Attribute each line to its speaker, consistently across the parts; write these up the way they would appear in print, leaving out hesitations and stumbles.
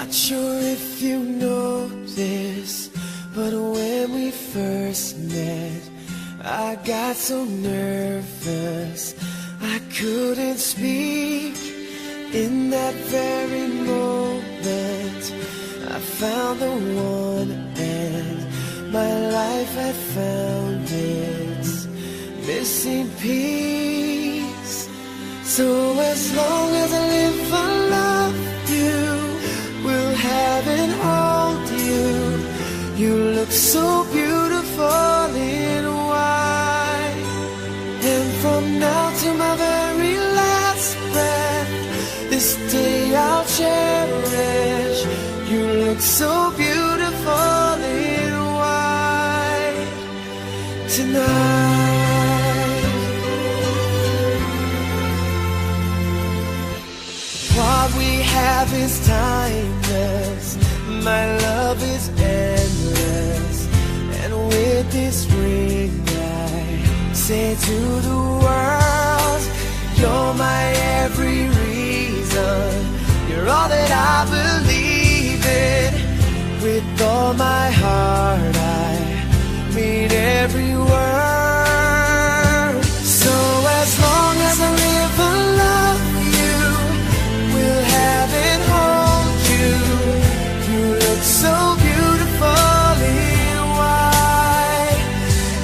Speaker 1: Not sure if you know this, but when we first met, I got so nervous I couldn't speak. In that very moment, I found the one, and my life had found its missing piece. So as long as I live, I love you, will have and hold you. You look so beautiful in white, and from now to my very last breath, this day I'll cherish. You look so beautiful in white tonight. What we have is timeless, my love is endless, and with this ring I say to the world, you're my every reason, you're all that I believe in. With all my heart I mean every word. So as long as I live, I love you, will have and hold you. You look so beautiful in white,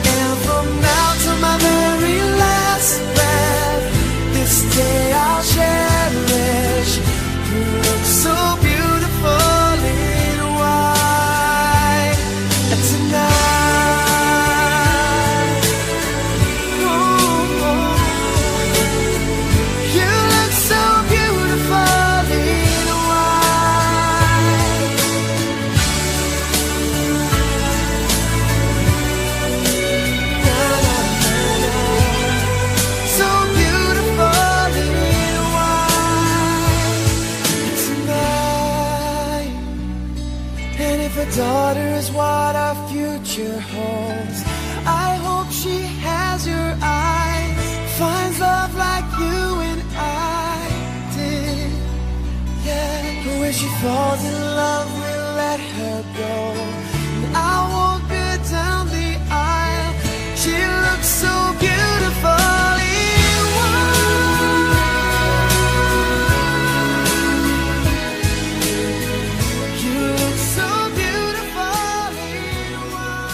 Speaker 1: and from now to my very last breath, this day I'll cherish. You look so beautiful in white tonight. Ooh, you look so beautiful in white. Na, na, na, na. So beautiful in white tonight. And if a daughter is what our future holds, I hope she has your eyes, finds love like you and I did. Yeah, but when she falls in love, we'll let her go, and I won't go down the aisle. She looks so beautiful in white. You look so beautiful in white.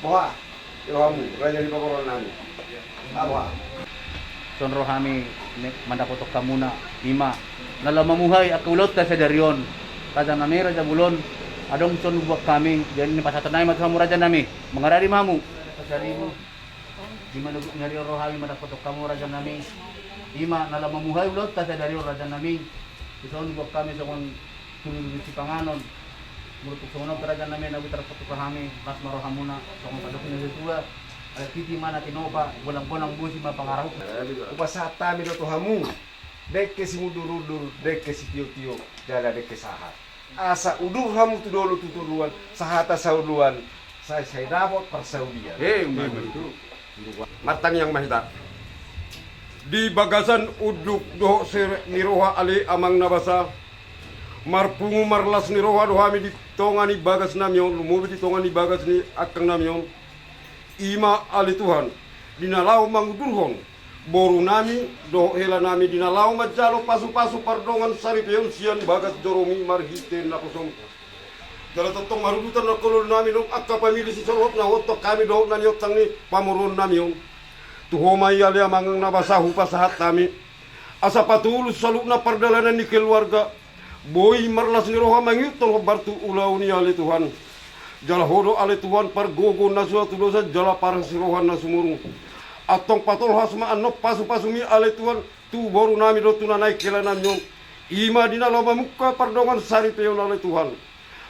Speaker 2: Bawa, kamu raja di pakoron nami. Bawa.
Speaker 3: Sonro kami mandakotok kamuna ima nalamamuhay at kulot ta sa darion kada nami raja bulon adong son buak kami diyan ni pasatanay maghamu raja nami mangarari mamu pasari mo di man ngari rohami mandakotok kamu raja nami ima nalamamuhay ulot ta sa darion raja nami ison buak kami sa kon tulungan si panganon. Mulut sumunod kerajaan namin nabi terus satu kami mas marohamuna so kung padukun na tua ay titi mana tinopa walang bonang busi mapangarap.
Speaker 2: Upasahat tami do Tuhamu. Dek ke si mudur-udur, dek ke si tio-tio, jala dek ke sahat. Asa udur hamu tu dulu tuturuan, sahata sauluan. Saya dapat persaudian.
Speaker 3: Betul.
Speaker 4: Matang yang mahita. Di bagasan uduk doh sir niroha ali amang nabasa. Marpungu marlas niroha dohami di tongani bagas namyon, lumubi di tongani bagas ni akang namyon. Ima ali Tuhan. Dinalau mangudurhon. Boru nami doh hela nami dinalau majalo pasu-pasu pardongan saripion sian bagas joromi marhite nakusong. Dala totong marudutan na kolor nami nung akka pamili si sorot na hotok kami doh nanyot ni pamurun nami yung. Tuhomay ali amangang nabasahu pasahat kami. Asa patulus saluk na pardalanan ni keluarga. Boy marlas ni roha mangyutol bartu ulaw ni ali Tuhan. Jala hodo ali Tuhan pargogo na suatu dosa jala parang si rohan na sumurung. Atong patol hasma anok pasu-pasumi ali Tuhan tu boru nami do tunanay kelanan yung. Ima dinalaw mamukka pardongan saripeyon ali Tuhan.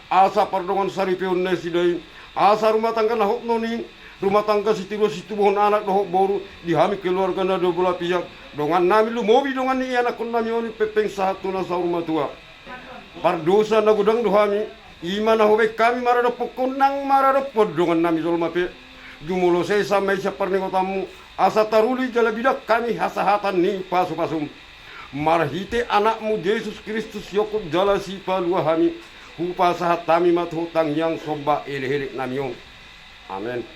Speaker 4: Asa pardongan saripeyon na siday. Asa rumah tangga na hokno ni rumah tangga si tiro si tubuhon anak dohok boru dihami keluarga na do bola pihak. Dongan nami lumobi dongan ni anak kun nami oni pepeng sahatu na sa rumah tua. Pardosa na gudang dohami. Ima na hobek kami marado pokonang marado podongan nami solma pe. Jumulo saya sampai seperni kotamu. Asa taruli jala bidak kami hasahatan ni pasu-pasum. Marhite anakmu Yesus Kristus yokut jala si paluahami. Hupa sahat tami mat hutang yang soba ele-ele namyon. Amen.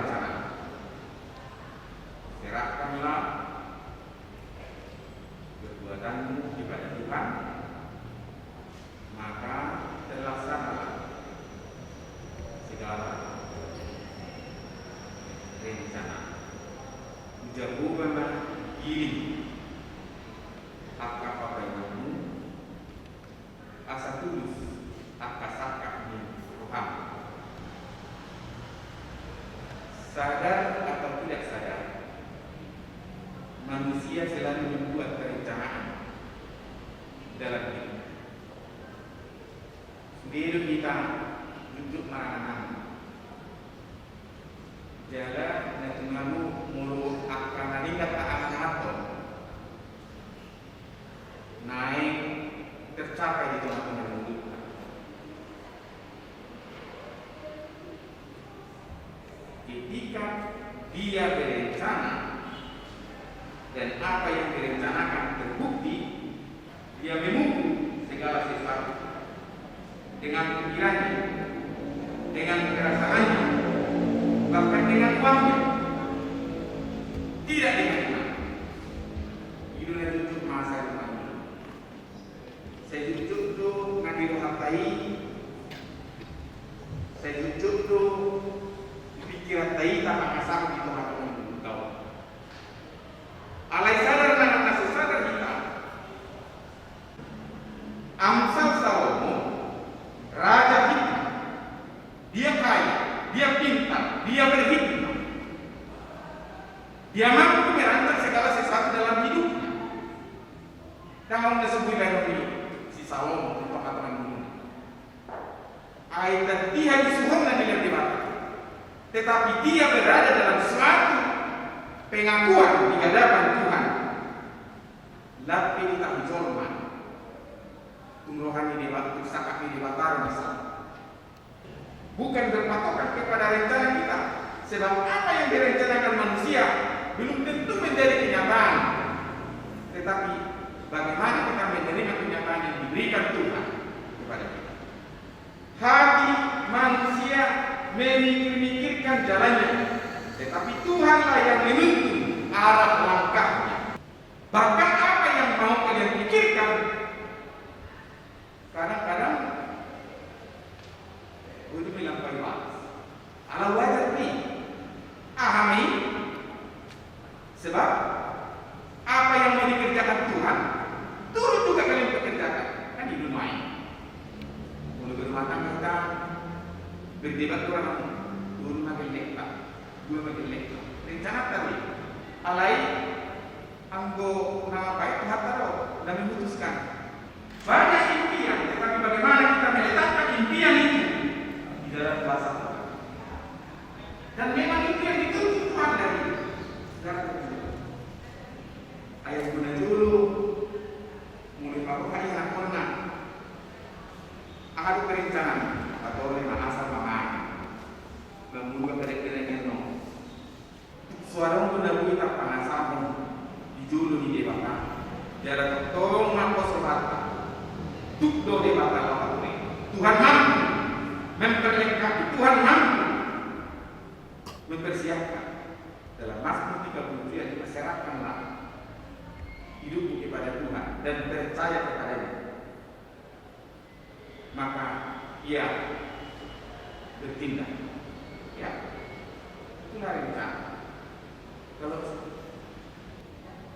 Speaker 5: rencana. Serahkanlah perbuatanmu kepada Tuhan, maka terlaksanalah segala rencana. Jauhkanlah diri akan papaianmu, asa tulus akan sakakmu Tuhan. Sadar atau tidak sadar, manusia selalu membuat perencanaan dalam hidup. Hidup kita untuk marangan. Jalan dan mengamu mulu akan meningkat akan naik tercapai di tengah-tengah hidup. Ketika dia berencana dan apa yang direncanakan terbukti, dia memukul segala sesuatu dengan pikirannya, dengan perasaannya, bahkan dengan uangnya, tidak dengan iman. Hidupnya tutup masa depannya. Saya tutup tu ngambil hartai, saya tutup tu pikiran tai tak asal di Tuhan kau. Alai sadar dan rasa sadar kita. Amsal Salomo, raja kita, dia kaya, dia pintar, dia berhikmah, dia mampu merancang segala sesuatu dalam hidupnya. Kamu disebut dalam hidup si Salomo untuk teman ini. Ayat dia disuruh dan dilihat, tetapi dia berada dalam suatu pengakuan di hadapan Tuhan. Lapi tak dijolman, rohani di waktu sakat di batar misal. Bukan berpatokan kepada rencana kita, sebab apa yang direncanakan manusia belum tentu menjadi kenyataan. Tetapi bagaimana kita menerima kenyataan yang diberikan Tuhan kepada kita? Hati manusia memikirkan jalannya, tetapi Tuhanlah yang menuntun arah langkahnya. Bahkan apa yang mau kalian pikirkan, kadang-kadang untuk melampaui batas. Ala wajar ni, ahami, sebab apa yang mau dikerjakan Tuhan, turut juga kalian pekerjakan. Kan hidup main. Kalau berumah tangga kita berdebat orang turun makin lekta, dua makin lekta. Rencana tadi, alai anggo nama baik Tuhan taruh dan memutuskan. Banyak impian, tetapi bagaimana kita meletakkan impian itu di dalam bahasa Tuhan. Dan memang itu yang dituntut Tuhan dari segala sesuatu. Ayat guna dulu, mulai baru hari yang pernah. Ada perencanaan atau lima asal mangan, membuka kerja-kerja no. Suara pun dah kita pangasamu di julu di debata. Jarak tolong mampu sebata. Tukdo debata lawan ini. Tuhan mampu memperlengkapi. Tuhan mampu mempersiapkan. Dalam Mazmur 33 diperserahkanlah hidupmu kepada Tuhan dan percaya kepadanya. Maka ia bertindak. Ya, itulah rencana. Kalau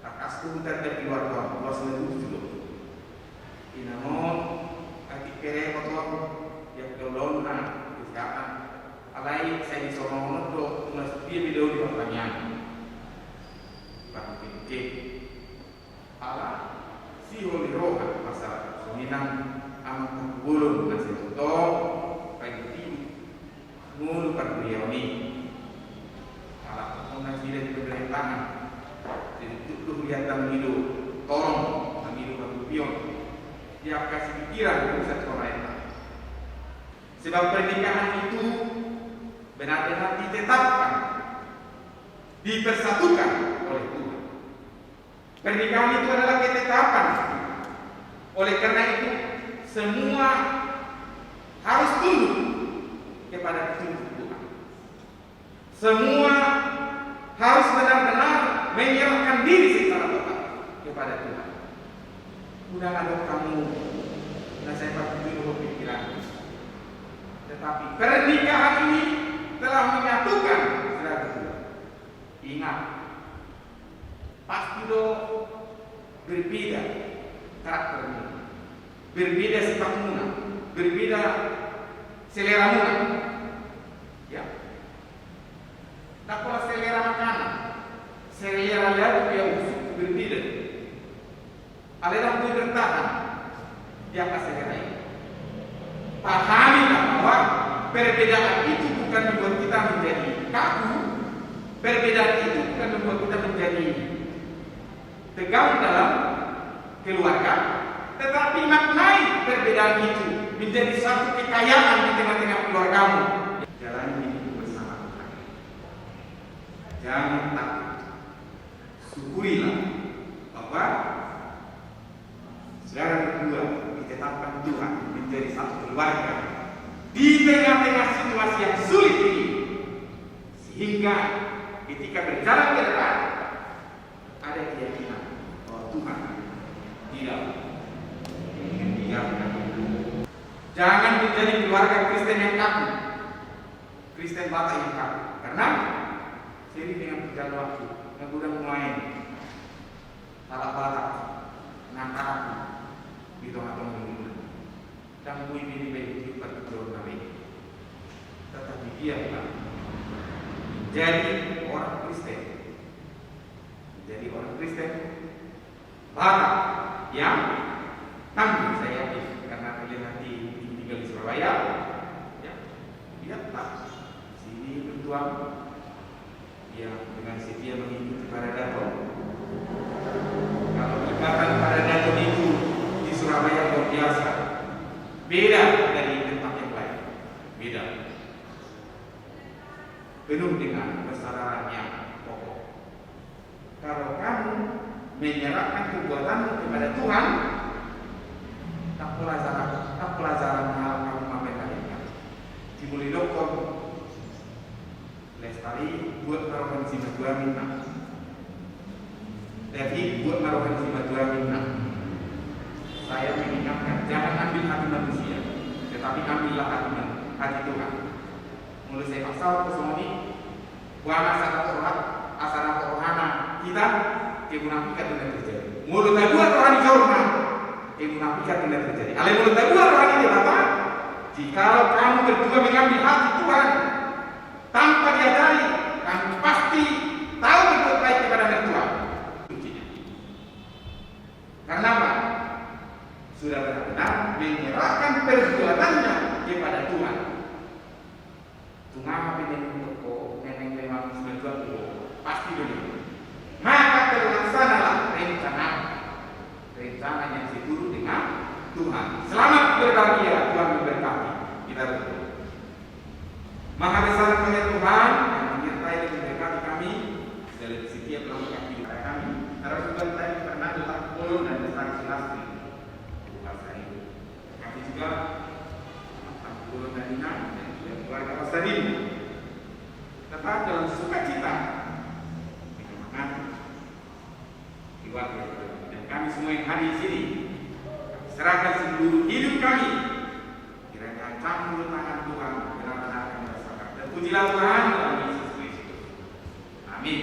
Speaker 5: akas kuntar dari luar Tuhan, luar seluruh dulu. Inamon, atik kere kotor, ya kelon na, kesehatan. Alai saya disorong untuk menepi video di pertanyaan. Bagi pikir, ala si holi roha masalah suminang amat bulung nasi tutup, pagi mulu beliau ni. Kalau orang tidak diberi tangan, jadi tutup lihat dalam hidup, tolong dalam hidup berpion. Dia kasih pikiran untuk satu orang lain. Sebab pernikahan itu benar-benar ditetapkan, dipersatukan oleh Tuhan. Pernikahan itu adalah ketetapan. Oleh karena itu, semua harus tunduk kepada petunjuk Tuhan. Semua harus benar-benar menyerahkan diri secara total kepada Tuhan. Udah ada kamu, nah saya pakai dulu pikiran. Tetapi pernikahan ini telah menyatukan saudara berdua. Ingat, pasti berbeda karakternya, berbeda sifatnya, berbeda selera muna. Ya. Tak pula selera makanan, selera lagu yang berbeda. Ada yang bertahan di atas selera ini. Pahamilah bahwa perbedaan itu bukan membuat kita menjadi kaku. Perbedaan itu bukan membuat kita menjadi tegang dalam keluarga, tetapi maknai perbedaan itu menjadi satu kekayaan di tengah-tengah keluargamu. Jalani hidup bersama Tuhan. Jangan takut. Syukurilah bahwa saudara berdua ditetapkan Tuhan menjadi satu keluarga di tengah-tengah situasi yang sulit ini, sehingga ketika berjalan ke depan ada keyakinan bahwa Tuhan tidak membiarkan. Jangan menjadi keluarga Kristen yang kaku, Kristen Batak yang kaku, karena seiring dengan berjalan waktu yang sudah mulai salah Batak ngangkat di tengah-tengah dunia dan kui ini baik betul nabi, tetapi dia bukan jadi orang Kristen, menjadi orang Kristen Batak yang tangguh. Saya yakin karena kalian nanti tinggal di Surabaya, ya, dia tak sini bertuang yang dengan setia mengikuti para dato. Kalau ikatan para dato itu di Surabaya luar biasa, beda dari tempat yang lain, beda, penuh dengan kesadaran yang pokok. Kalau kamu menyerahkan perbuatanmu kepada Tuhan, tak pelajaran hal kamu mempelajarikan. Dimulai dokter Lestari buat marokan si Madura minna. Jadi buat marokan si Madura minna. Saya mengingatkan, jangan ambil hati manusia, tetapi ambillah hati Tuhan. Mulai saya pasal kesini, wana asana rohana kita kemunafikan tidak terjadi. Mulut kedua rohani jorma, kemunafikan tidak terjadi. Ale mulut kedua rohani dia apa? Jika kamu berdua mengambil hati Tuhan tanpa diajari, kamu pasti tahu berbuat baik kepada mertua. Karena apa? Sudah benar-benar menyerahkan perbuatannya kepada Tuhan. Tuhan pindah toko neneng memang semua pasti dulu. Maka terlaksanalah rencana yang diturut dengan Tuhan. Selamat berbahagia, Tuhan memberkati kita berdua. Maha besar Tuhan yang menyertai dan memberkati kami dalam setiap langkah kehidupan kami. Harap Tuhan tadi pernah letak puluh dan besar selasi. Kami juga puluh dan inang dan keluarga Pasadi tetap dalam sukacita dengan keluarga dan kami semua yang hadir di sini serahkan seluruh hidup kami kiranya campur tangan Tuhan benar-benar kami rasakan dan pujilah Tuhan dalam Yesus Kristus. Amin.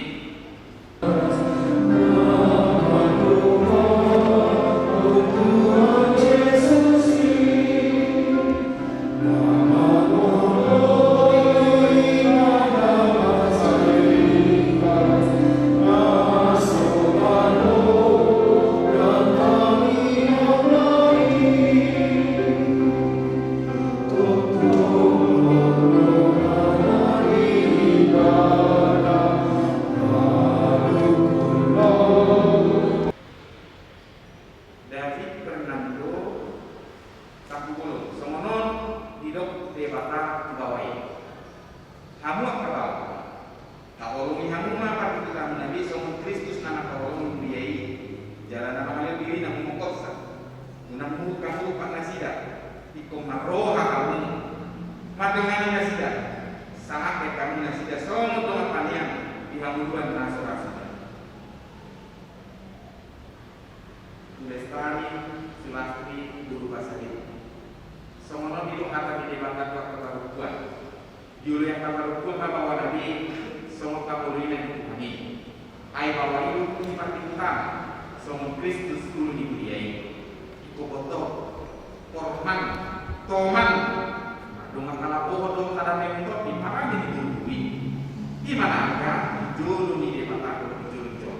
Speaker 5: Madengani nasida sangat kami nasida sida somo donga panian dihamuluan nasorasi. Lestari Sulastri Guru Basari. Somono bilu kata di debat kabarukuan. Julian kabarukuan bawa nabi somo kabulina dikuhani. Ai bawa itu sifat utama. Somo Kristus guru dibudayai. Ikoboto, Torman, Toman. Dengan kalaboh dong kada mentok di mana diturui. Di mana ada juru ni debat juru.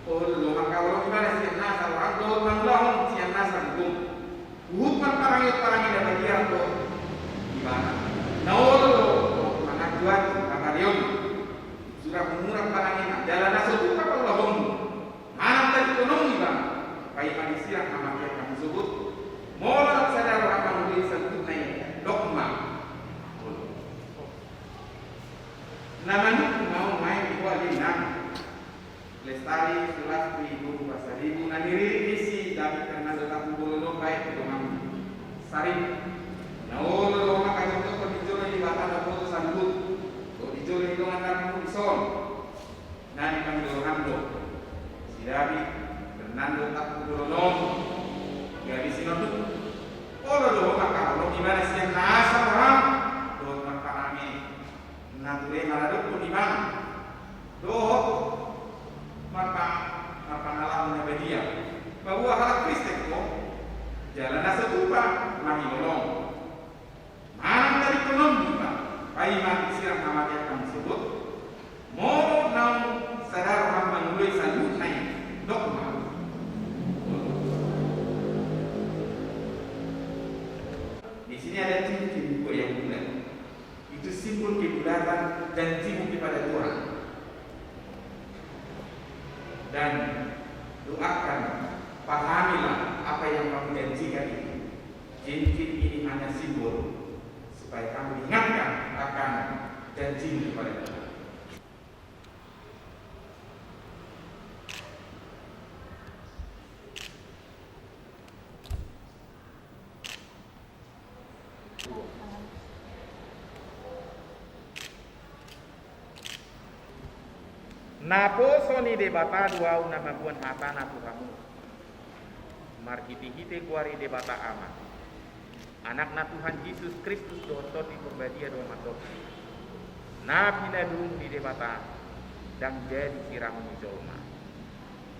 Speaker 5: Oh, lo makawalo gimana sih nasa orang lo manglong siang nasa hukum. Hukuman parangit dapat dia lo gimana? Naolo anak jual kakarium sudah mengurang parangit jalan nasa hukum apa lo bom? Mana tadi ekonomi bang? Baik manusia sama dia kami sebut. Molat sadar akan membeli sebut naik dogma. Namanya mau main di bawah linang. Lestari Sulastri Guru Basari Ibu Naniri isi David karena tetap bolong baik dengan sari. Naolo lo maka itu kau dijual di batang foto sambut, kau dijual di dengan kamu dison. Nani kami dorando, si David Fernando tak bolong, gadis sinoduk. Lo maka lo gimana sih yang nasa orang? Lo maka kami nature maladuk pun di mana? Doh maka alam dia bahwa hal Kristen kok jalan nasa tupa mahi nolong mana dari ekonomi pak bayi mati sirang amat yang kami sebut mau nang sadar orang menulai sandut naik dogma di sini ada cincin yang bulat itu simbol kebulatan dan cium kepada Tuhan. Dan doakan, pahamilah apa yang kamu janjikan itu. Cincin ini hanya simbol supaya kamu ingatkan akan janji kepada Tuhan.
Speaker 6: Napo soni de bata dua una mabuan hata na Tuhamu. Marhiti-hiti kuari de bata ama. Anak na Tuhan Yesus Kristus dohot di pembadia doa matok. Na pinadung di de bata dan jadi sirang jolma.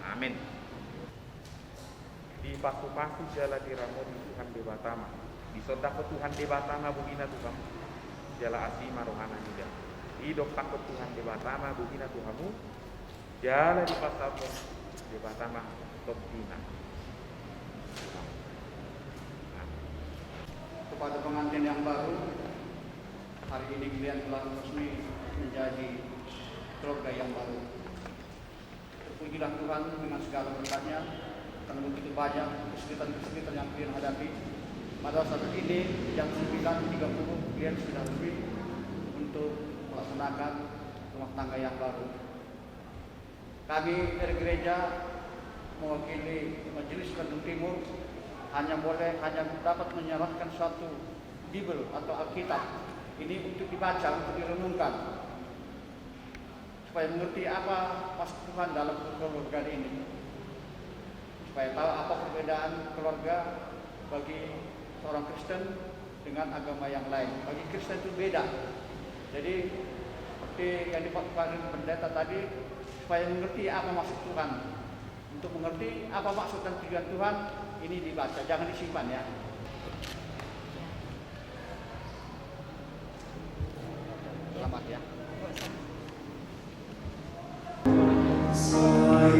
Speaker 6: Amin. Di pasu-pasu jala diramo di Tuhan de batama. Di sodako Tuhan de batama bugina Tuhan. Jala asima rohana juga. Hidup takut Tuhan di batama bugina Tuhamu. Jala di pasal di batama topina.
Speaker 3: Kepada pengantin yang baru, hari ini kalian telah resmi menjadi keluarga yang baru. Terpujilah Tuhan dengan segala berkatnya, karena begitu banyak kesulitan-kesulitan yang kalian hadapi. Pada saat ini jam 9.30 kalian sudah lebih untuk melaksanakan rumah tangga yang baru. Kami dari gereja mewakili Majelis Bandung Timur hanya dapat menyerahkan suatu Bible atau Alkitab ini untuk dibaca, untuk direnungkan supaya mengerti apa maksud Tuhan dalam keluarga ini, supaya tahu apa perbedaan keluarga bagi seorang Kristen dengan agama yang lain. Bagi Kristen itu beda. Jadi seperti yang dipakai pendeta tadi, supaya mengerti apa maksud Tuhan. Untuk mengerti apa maksud dan tujuan Tuhan, ini dibaca, jangan disimpan ya. Selamat ya.
Speaker 1: Oh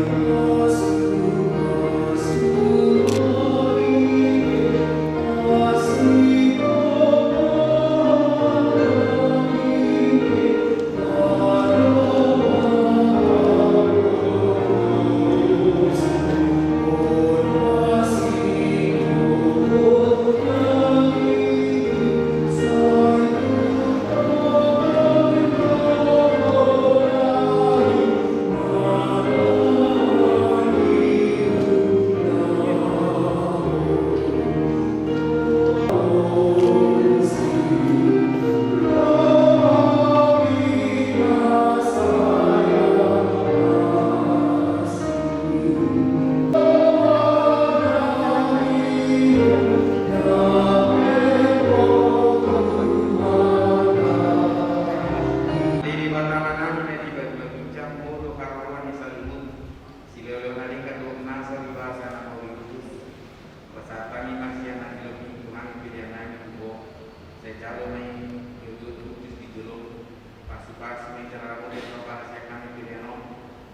Speaker 5: kami cara model program kami pilihan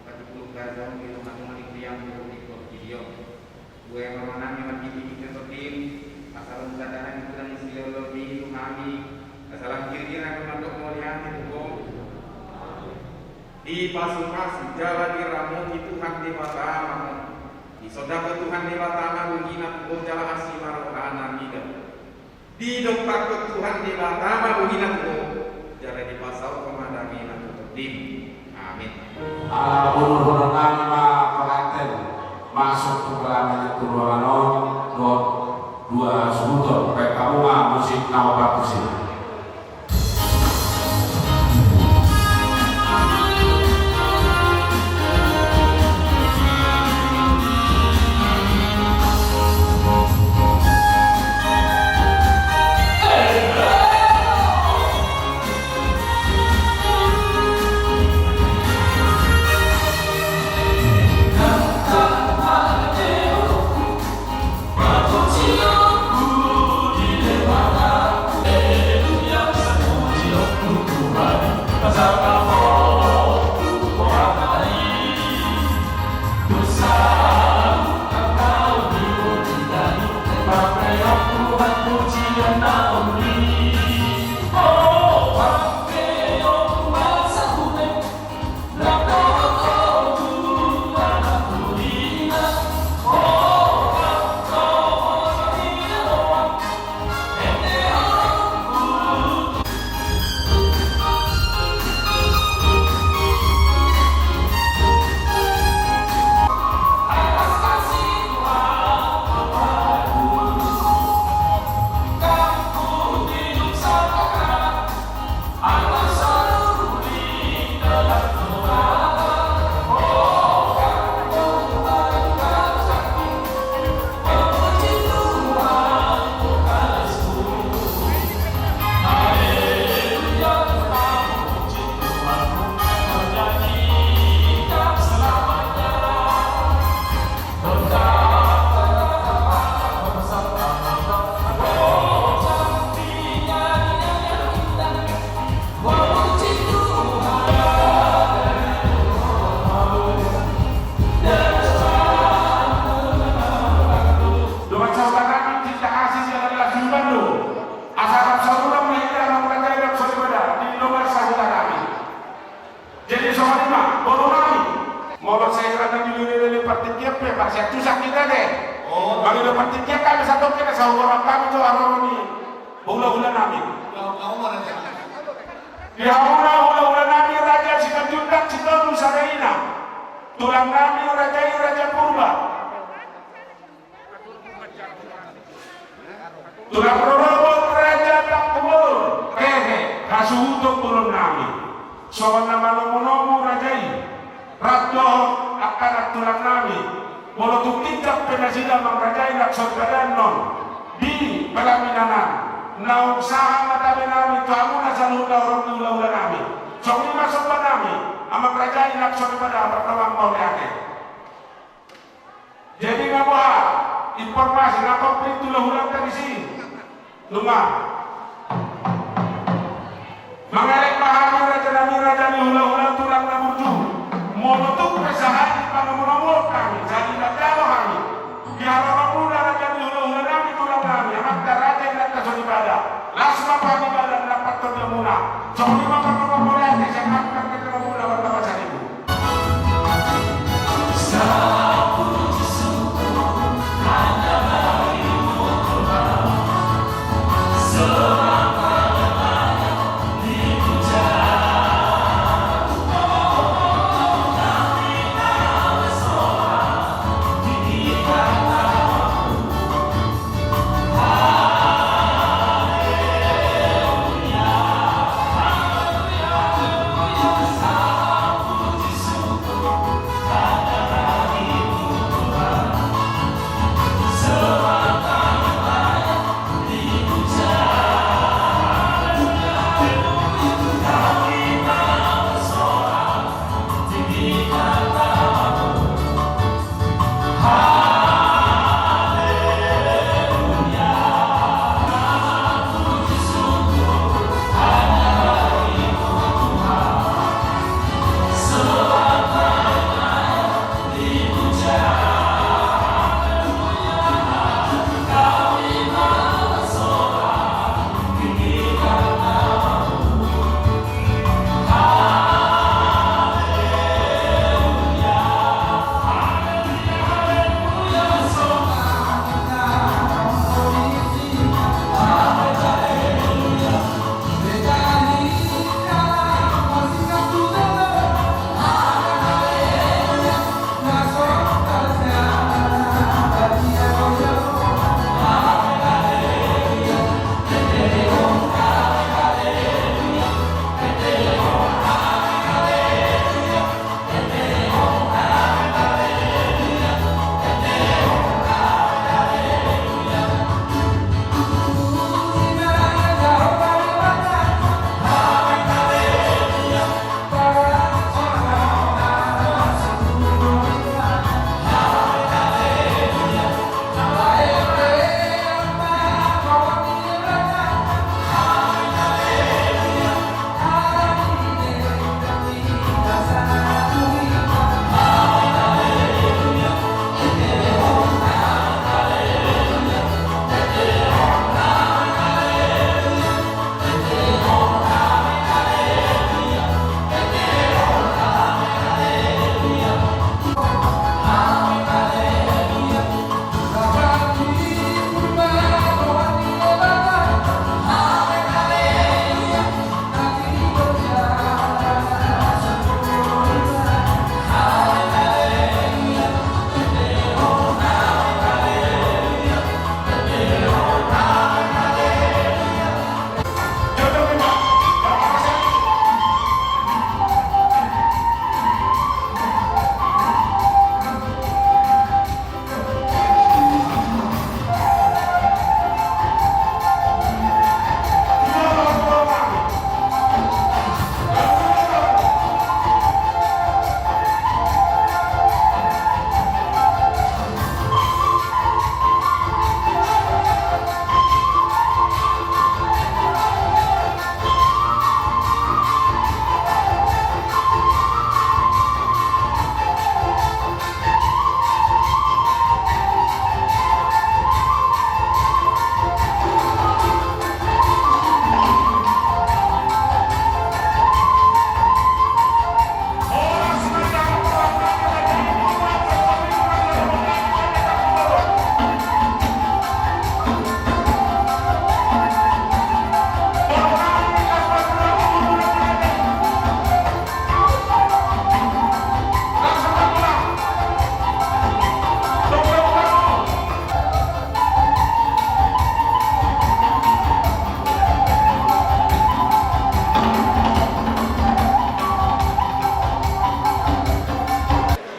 Speaker 5: bagi puluh gazon di rumah yang ikut video gue mana memang di tim asal mengadakan itu dan isiologi kami asal kira-kira kemantuk mulia itu di pasu-pasu jalan diramu itu Tuhan dewata di saudara Tuhan dewata begina pun jalan asimar kanan hidup di dompet Tuhan dewata begina pun jalan di pasal pemandangi untuk tim amin.
Speaker 7: Urut-urut nama pengantin masuk ke pelangan itu dua sebutun baik kamu musik nama bagus ini.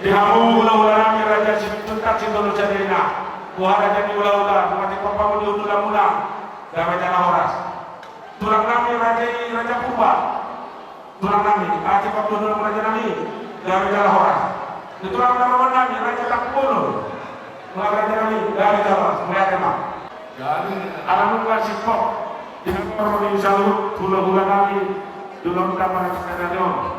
Speaker 7: Dihamu ulah-ulah nami raja situntak sintolo jadirina. Tuhan raja ni ulah-ulah mati papamu diudulah mula. Gawe jala horas. Tulang nami raja purba. Tulang nami aci papamu raja nami. Gawe jala horas. Tulang nami raja takpulu. Tulang raja nami gawe jala horas. Mulai tema. Alamun kasih kok. Dihamu insyaallah ulah-ulah nami. Dulur kamar sekalian.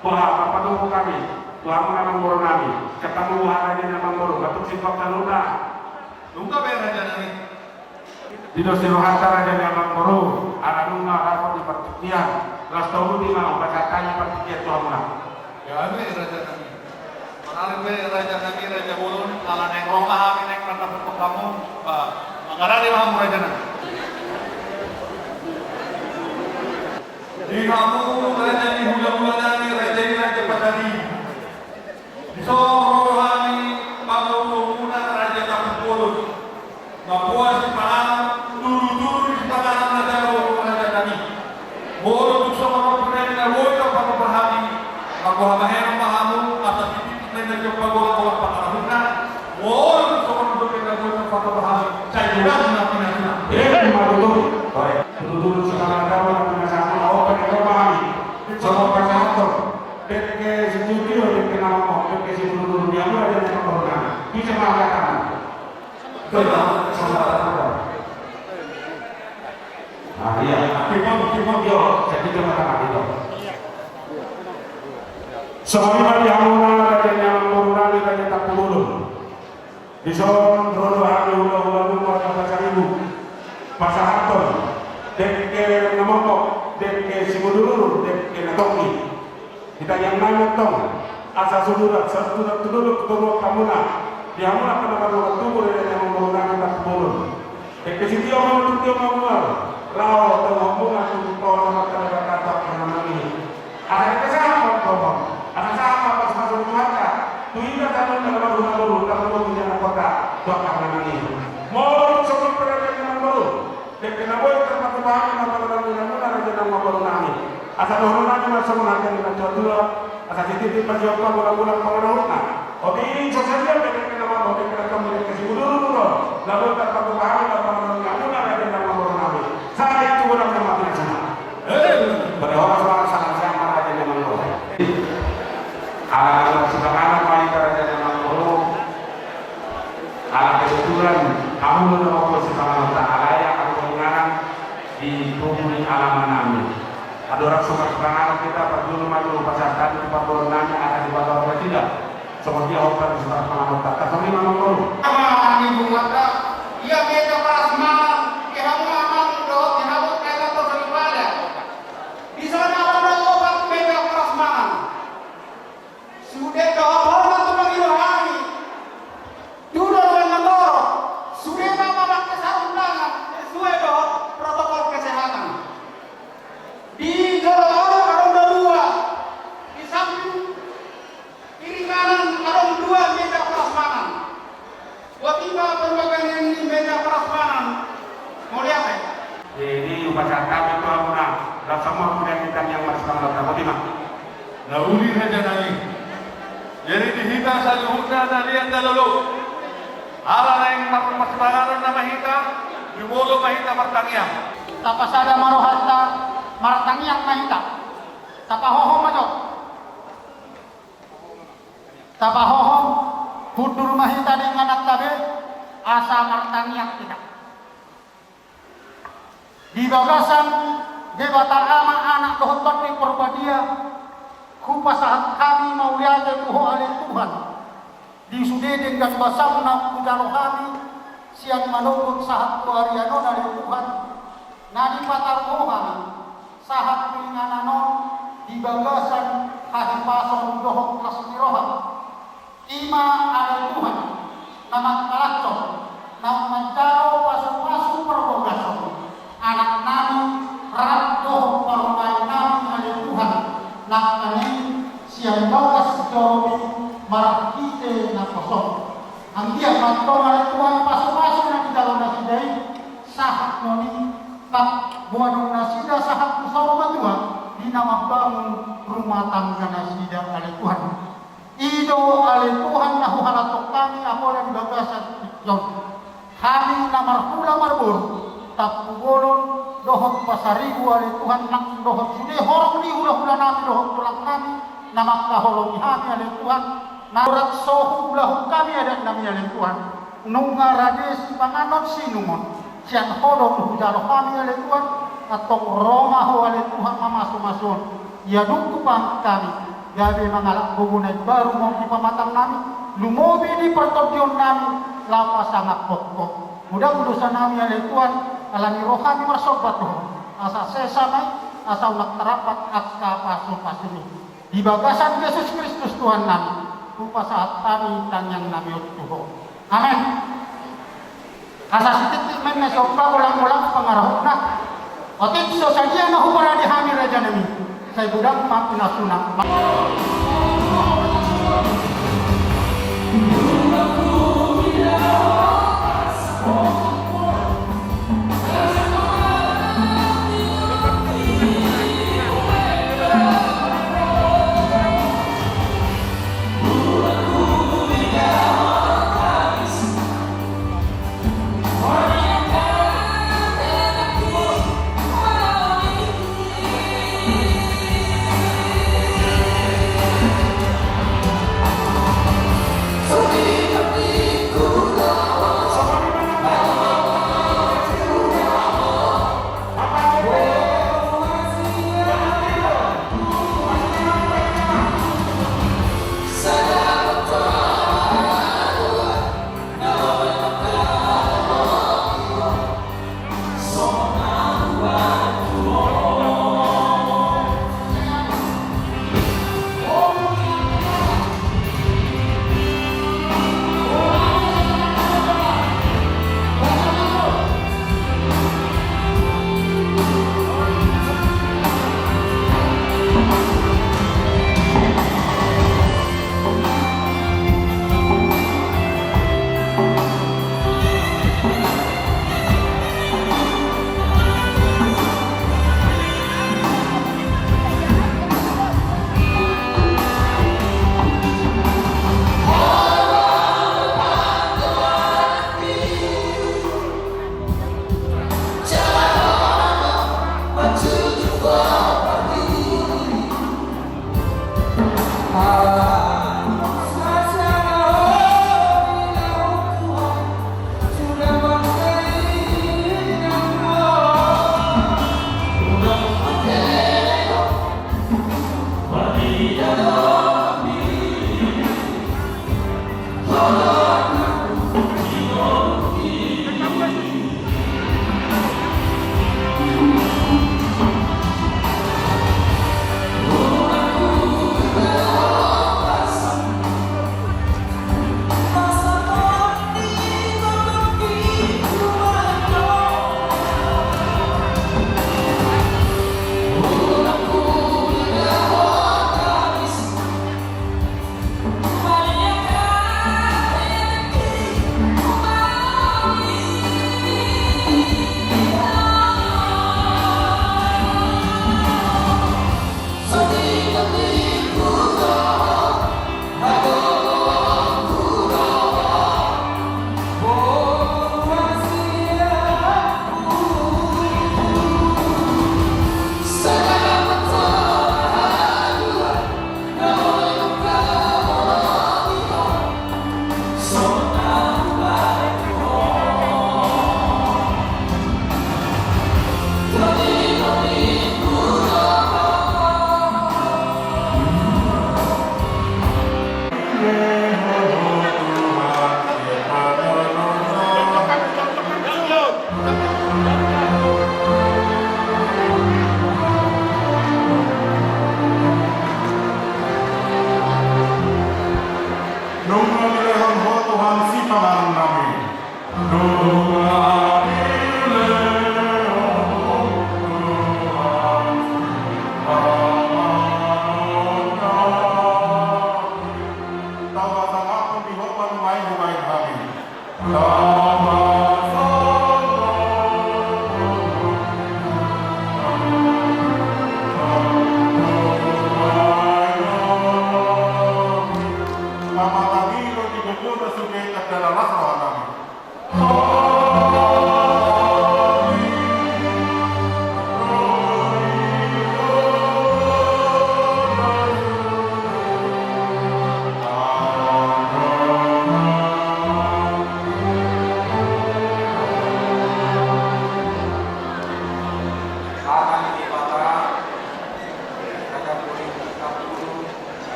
Speaker 7: Wah, apa tunggu kami? Tuhan mengamang boro nami. Ketemu wahana di namang boro. Batuk sifat taluna.
Speaker 8: Nungka bayar raja nami.
Speaker 7: Dino sirohanta raja namang boro. Anak nunga rapor di pertikian. Las tahun 5 bakatanya pertikian Tuhan menang.
Speaker 8: Ya ami raja nami. Mengalir we raja nami raja bulun. Ala neng roma kami neng rata bentuk kamu. Mengarali mahamu raja nami. Di kamu raja ni hula-hula nami raja ni raja padani. So rohani panguluna raja kapulun. Mapuas di pangan dulu-dulu di pangan raja raja nami. Boro tukso mapapunay na woy ka papapahami. Ako hamahero mahamu asa titik na nagpagawang pangarahuna. Boro tukso mapapunay na woy ka papapahami. Sa ilang na pinasina.
Speaker 7: Maluto. Dulu sa mga dawan na pinasama na open ito mahami. Sa mga pasakto. Peke si Tudio, peke nama mo, peke si Dulu niya mo, raja ng corona. Bisa makakatakan. Iya, tipong yo, jadi kematakan itu. Soalnya yang mana raja yang corona ni raja tak pulun. Bison rodo hari ulah-ulah rumah pasar ibu. Pasar Haton. Dek namoko, dek simudulur, dek natoki. Kita yang nanya tong, asa sudurak, sudurak tuduluk tuduluk kamuna. Dia mula kena baru tunggu dari yang menggunakan tak bolon. Dek kesitio mau tutio mau mual, lao tengok bunga tuh tolong kata kata penamani. Ada kesalahan tolong, ada salah pas masuk keluarga. Tuh ini kan dalam baru kalau punya kota, doa penamani. Mau sebelum berada di baru. Dek kenaboy tempat bahan nama raja nama baru nami. Asal orang nami masuk mengajar dengan jadul. Asal titip perjuangan bulan-bulan pengaruhna. Oke ini sosialnya dek kenapa mau dek kamu kasih dulu. Lalu tempat bahan nama raja nama baru nami. Saya itu orang yang mati sana. Pada orang sangat sama raja nama baru. Alam sekarang main raja nama baru. Alam kebetulan kamu menolak sekarang tak layak di bumi alaman nami. Ada orang suka-suka kita berdulu maju pasar tadi tempat bola nami akan dibawa apa tidak? Seperti hotel di sekitar pengamat tak tapi memang baru.
Speaker 8: Kami mengata, ia beda prasmanan, kamu aman dot, kamu kata terlibat. Di sana ada obat beda prasmanan. Sudah dot orang tu mengiluhani. Dulu dengan motor, sudah nama pakai sarung tangan, sesuai dot protokol kesehatan. Di jalan ada dua, di samping kiri kanan ada dua meja prasmanan. Tiba berbagai ini meja prasmanan. Mau lihat ya?
Speaker 7: Jadi upacara kami itu amuna dan semua kemudian kita yang masih dalam bagaimana?
Speaker 8: Nauli saja nami. Jadi dihita saluhuna nalian dalolo. Ala yang masbaharan nama hita, di bolo mahita martangiang.
Speaker 9: Tapasada marohata martangiang mahita. Tapahoho majo. Tapahoho budur mahita dengan tabe asa martangiang kita. Di bagasan jabatan ama anak dohotot di Purbadia kupasahat kami mauliate tuho alih Tuhan di sudedeng dan basamna kujarohani siang manukut sahat tuariano dari Tuhan nadi patarmohan sahat pinganano di bagasan hahipason dohok lasmirohan ima alih Tuhan namat kalacok namat jaro pasu-pasu perbogasan anak nami radho parumai nami alih Tuhan nakani siang bagas jorobi marakite na kosong anggia matong alih Tuhan pasu-pasu na dalam nasidai sahat noni tak buanong nasida sahat kusawa Tuhan di nama bangun rumah tangga nasida alih Tuhan itu Iso ale Tuhan nahu halatok kami apola di bagasan yon. Kami namar pula marbur tak pugolon dohot pasaribu ale Tuhan nak dohot sude horong di hula-hula nami dohot tulang kami namak kaholong kami ale Tuhan narat sohu ulah kami ada nami ale Tuhan nunga rades panganot sinumon sian hodong hujalo kami ale Tuhan atau Roma ho ale Tuhan mamasu-masun ya dungku pang kami gabi mangalak bugunay baru mau di pamatang nami lumobi di pertobyon nami lapa sangat pokok mudah urusan nami ale Tuhan alani rohani marsobat tuh asa sesamai asa unak terapat aska pasu-pasuni di bagasan Yesus Kristus Tuhan nami rupa saat kami tanyang nami Tuhan amin asa sitik men mesokra ulang-ulang pengarahuna otik so saja nahu para dihami raja nami saya budak maafin asuna.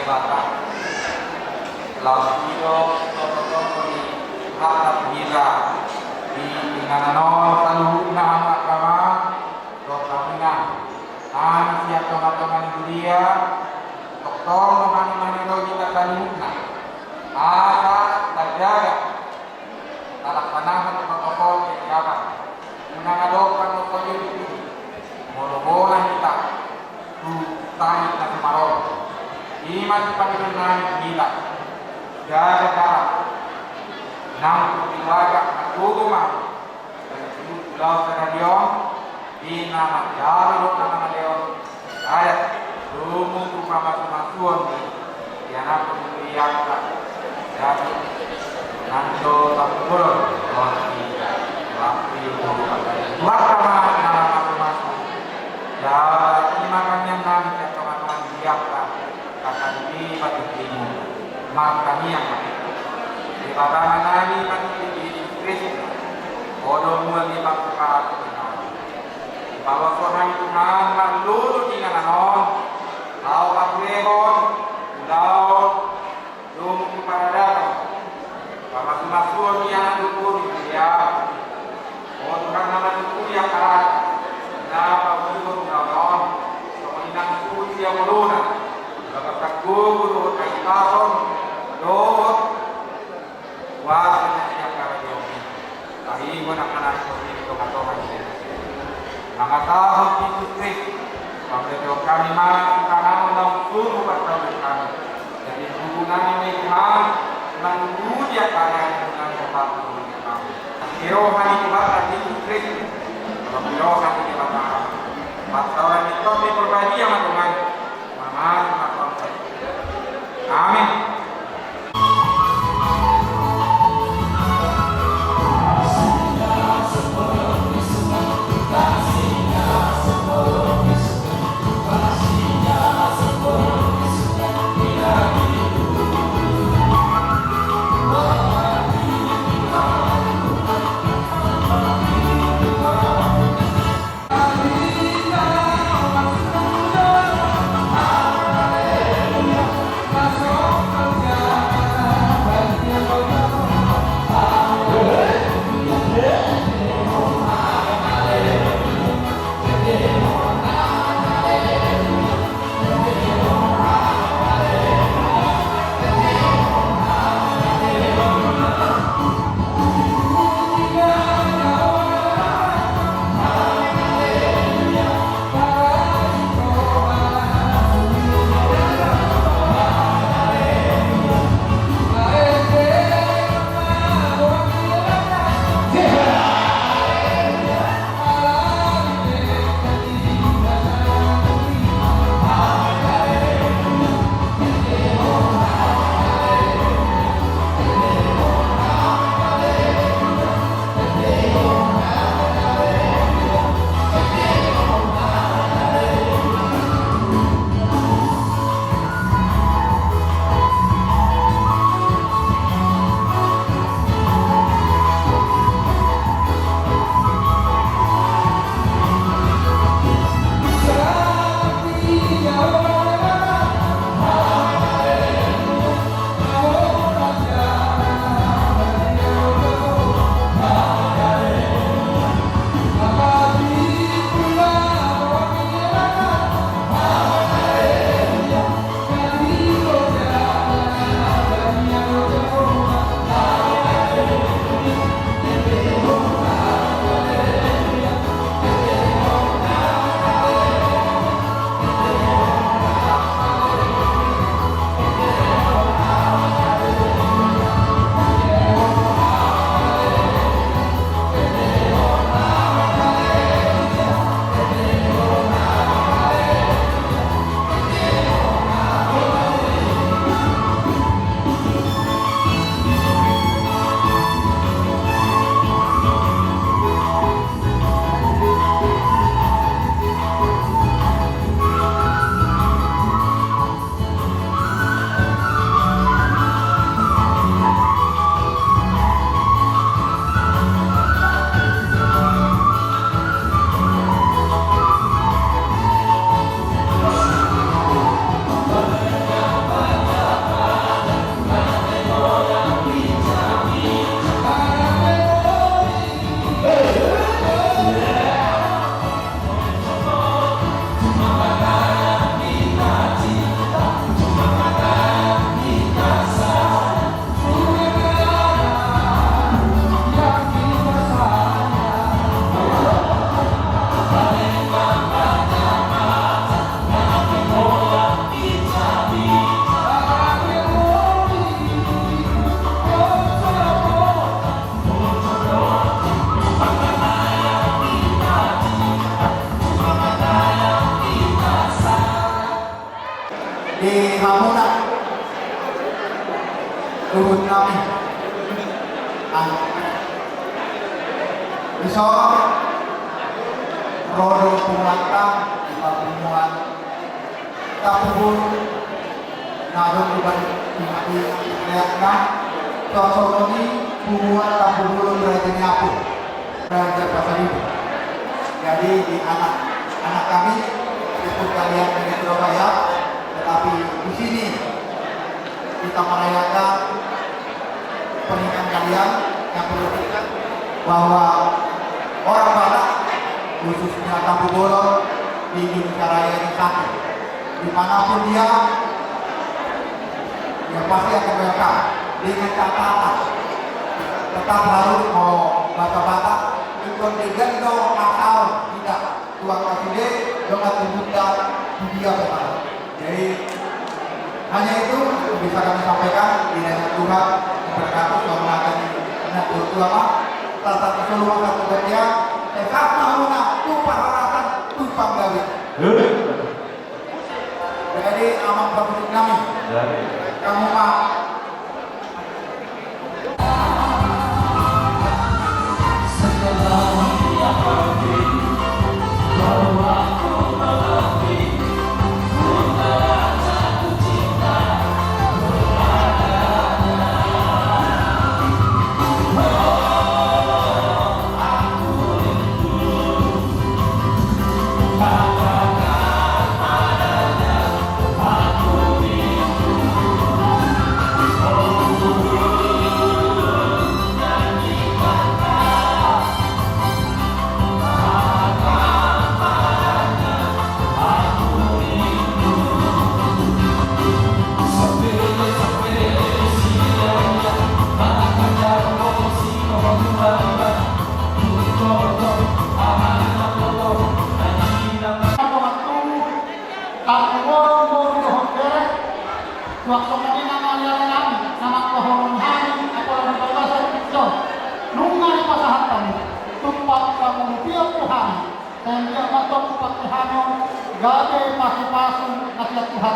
Speaker 8: debata. Lausido toto ni harap gila di inganano taluhuna anak kama dota menang. Siap tonga-tonga ni dia tong mani-mani do kita taluhuna. Ada terjaga talaksanakan protokol kesehatan. Menangadokan protokol itu bola-bola kita tanya na semarong. Ima si Panginoon gila. Jaga jarak. Nang pagbiwaga at tuguman. Pulau sa radyon. Di na magyarot na mga leon. Kaya lumuto pa masamasuan. Yan ang pagbiwaga ka. Jadi nando tapulon. Waktu itu wakama na masuk. Ya imakannya nanti teman-teman siapkan akan di timu makan yang di batangan nani mati di Kristus bodoh mulai di pakar kalau seorang Tuhan lalu dengan anon lau pakrehon lau dum kepada datang kalau masuk yang dukun ya oh Tuhan nama dukun yang karat kenapa dukun anon kemudian suci yang meluna bapak guru kayak tahun doh wah yang karat yogi tadi gua nak anak seperti itu atau macam nggak tahu itu trik kalau kami mah karena langsung buat kami jadi hubungan ini Tuhan menunggu dia kaya dengan tempat hubungan kami rohani kita itu trik kalau rohani kita masalah itu diperbaiki sama Tuhan mama amin.
Speaker 9: luhut nami iso rodo pumantang di pagumuan tapubul nadong ibadi lihatna sosoni pumuan tapubul berarti nyapu Raja Pasaribu. Jadi di anak kami ikut kalian dari Surabaya, tetapi di sini kita merayakan pernikahan kalian yang perlu diingat bahwa orang Batak khususnya Tampu Bolon di Indonesia Raya ini satu. Dimanapun dia pasti akan welcome dengan catatan tetap harus mau Batak ikut dengan dong asal tidak tuang kasih dengan tunjukkan dunia betul. Jadi hanya itu bisa kami sampaikan di dalam Tuhan berkata selama ini anak terutama salah satu seluruh satu kerja tetap mahulah tumpah harapan tumpah gawe. Jadi amat bermusik kami kamu mah waktu ini nama pohon hani apa bahasa itu nungai pasahatan tumpak kamu piok Tuhan dan dia matok tumpak Tuhan gade pasu-pasu nasihat Tuhan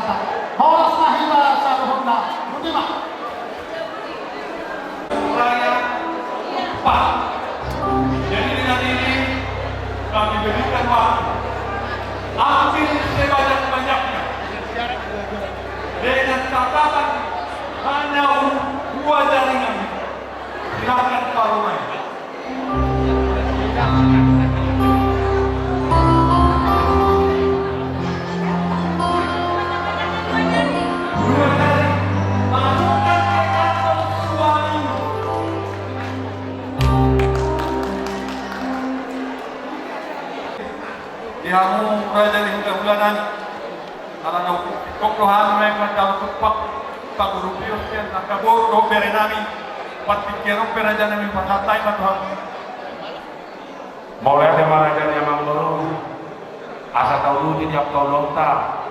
Speaker 9: horas nahila saluhuna budimak
Speaker 7: raya Pak. Jadi dengan ini kami berikan waktu ambil sebanyak-banyaknya dengan catatan hanya 2 jaringan. Silakan kalau main. Dihamu raja di bulan-bulanan alang koklohan mereka dalam tepat pagurupios yan nakabot o nami patikero peraja nami patatay matuham mulai dari marajan yang mangurung asa tahu di tiap tolong tak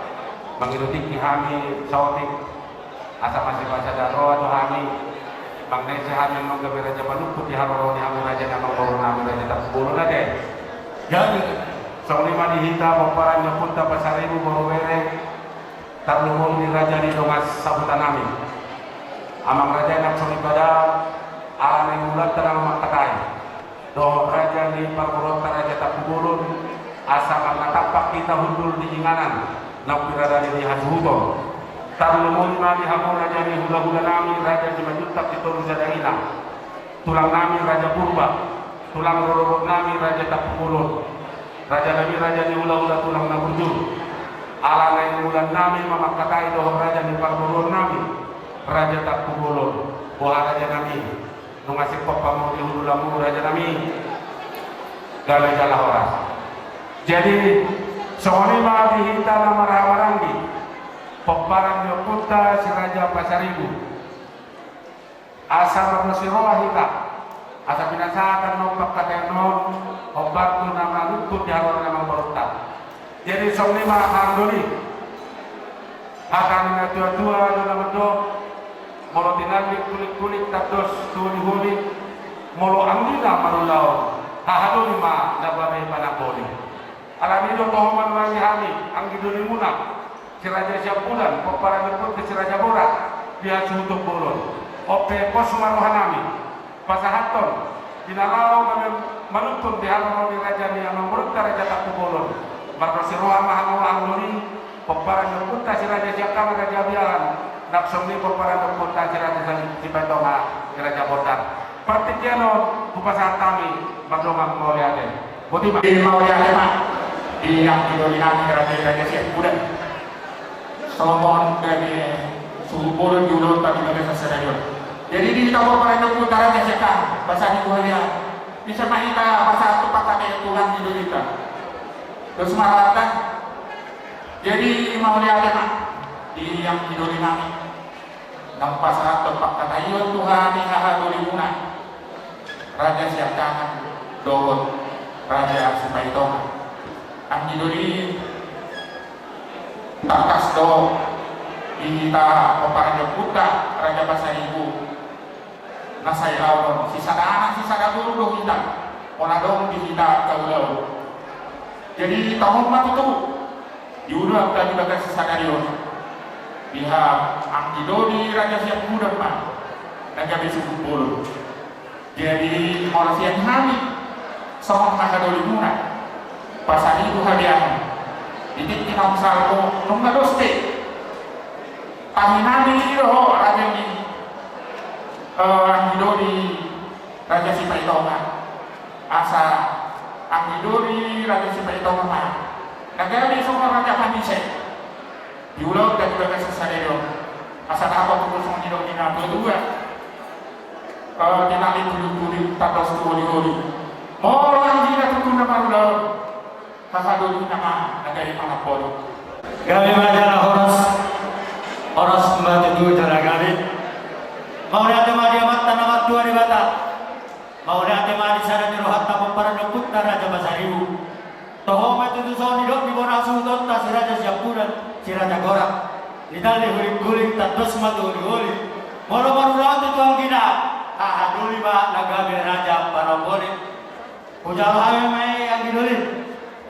Speaker 7: mengiruti kami sautik asa masih bahasa daro atau kami mangnesi kami menggawe raja balukut di haroro di kami raja yang mangurung kami raja tak sepuluh lagi jadi Soalnya dihita paparannya punta pasaribu borowere tarlumong ni raja ni dongas sabutan namin. Amang raja nak solibada ala na ulat tanang makatay. Doh raja ni parkurot raja tapubulon asa mangatapak kita hundul di jinganan na pirada ni hasuhuton. Tarlumong ni hamon raja ni hula-hula namin raja ni majutak ito rizadaina. Tulang namin raja purba, tulang rorobot namin raja tapubulon. Raja Nabi Raja ni ulah-ulah tulang na bujur ala na yung ulan namin mamakatay doon Raja ni Parbulon namin Raja tak pubulon buha Raja Nabi nung asik papamu di hululamu Raja Nabi galay-galah oras jadi soalnya mga dihita na marawaranggi paparang yung punta si Raja Pasaribu asa magmasiroa hita asa pinasakan nung pagkatenon obat tu nama luput di haluan nama berotak. Jadi somni mah handoli. Akan tua-tua do nama do molo tinalik kulit-kulit tados tu dihuli molo andina marulau. Hahadoli mah nababe panakoli. Alami do tohoman mangi hami anggi doni muna. Si Raja Syapulan paparan pun ke si Raja Borak dia suntuk bolon. oke pos marohanami pasahaton dinalau menuntun di halaman raja yang menurut raja Takubolon markosi roha mahal aluni peparan kunta si raja Jakam raja Bialan naksumi peparan kunta si raja Cipatonga raja Botar partikiano bupasahatami magdomang mauliade buti
Speaker 8: Di mauliade mak di yang didominasi raja siap budak Solomon dari Subur Julo tadi bagaimana stadion. Jadi di Tabor Parangkut Utara Jaseka bahasa Indonesia bisa mahita bahasa tempat kami Tuhan di Indonesia. Terus marahkan. Jadi mau lihat mak di yang didominasi nampak saat tempat kata Ion Tuhan di Hahadulimuna Raja Siapkangan Dohon Raja Sipaitong ang didoli takas do dihita peparang puta Raja Pasaribu nasayawon sisa anak sisa guru do kita onadong dihita kaulau jadi tahun itu diudah tadi bagas sisa darion pihak ang didoli Raja Siap Muda pak Raja Besuk Bulu jadi orang siap kami sama Hahadulimuna muna Pasaribu hadiah ini tinang salmo nung nadoste pahinani iro raja ni ang hidori raja Sipaitonga asa ang hidori raja Sipaitonga ma nagari semua raja Panise diulang dan juga kesasadero asa apa pun semua hidori na dua tinali tuli tatos tuoli mau orang tidak tukuna marulau Hahadulimuna nama nagari pangapolo
Speaker 10: Kami majalah Horos membantu jalan kami. Mau lihat diamat tanamat dua di Batak. Mau lihat di sana di rohat tamu para nukut Raja Pasaribu. Tohong itu soal hidup di bawah sultan si Raja Siapuran si Raja Gorak. Nidali guling tatus matu guling. Moro-moro laut itu ang gina. Hahadulimuna nagabi Raja Paramboli. Pujal kami may ang ginuling.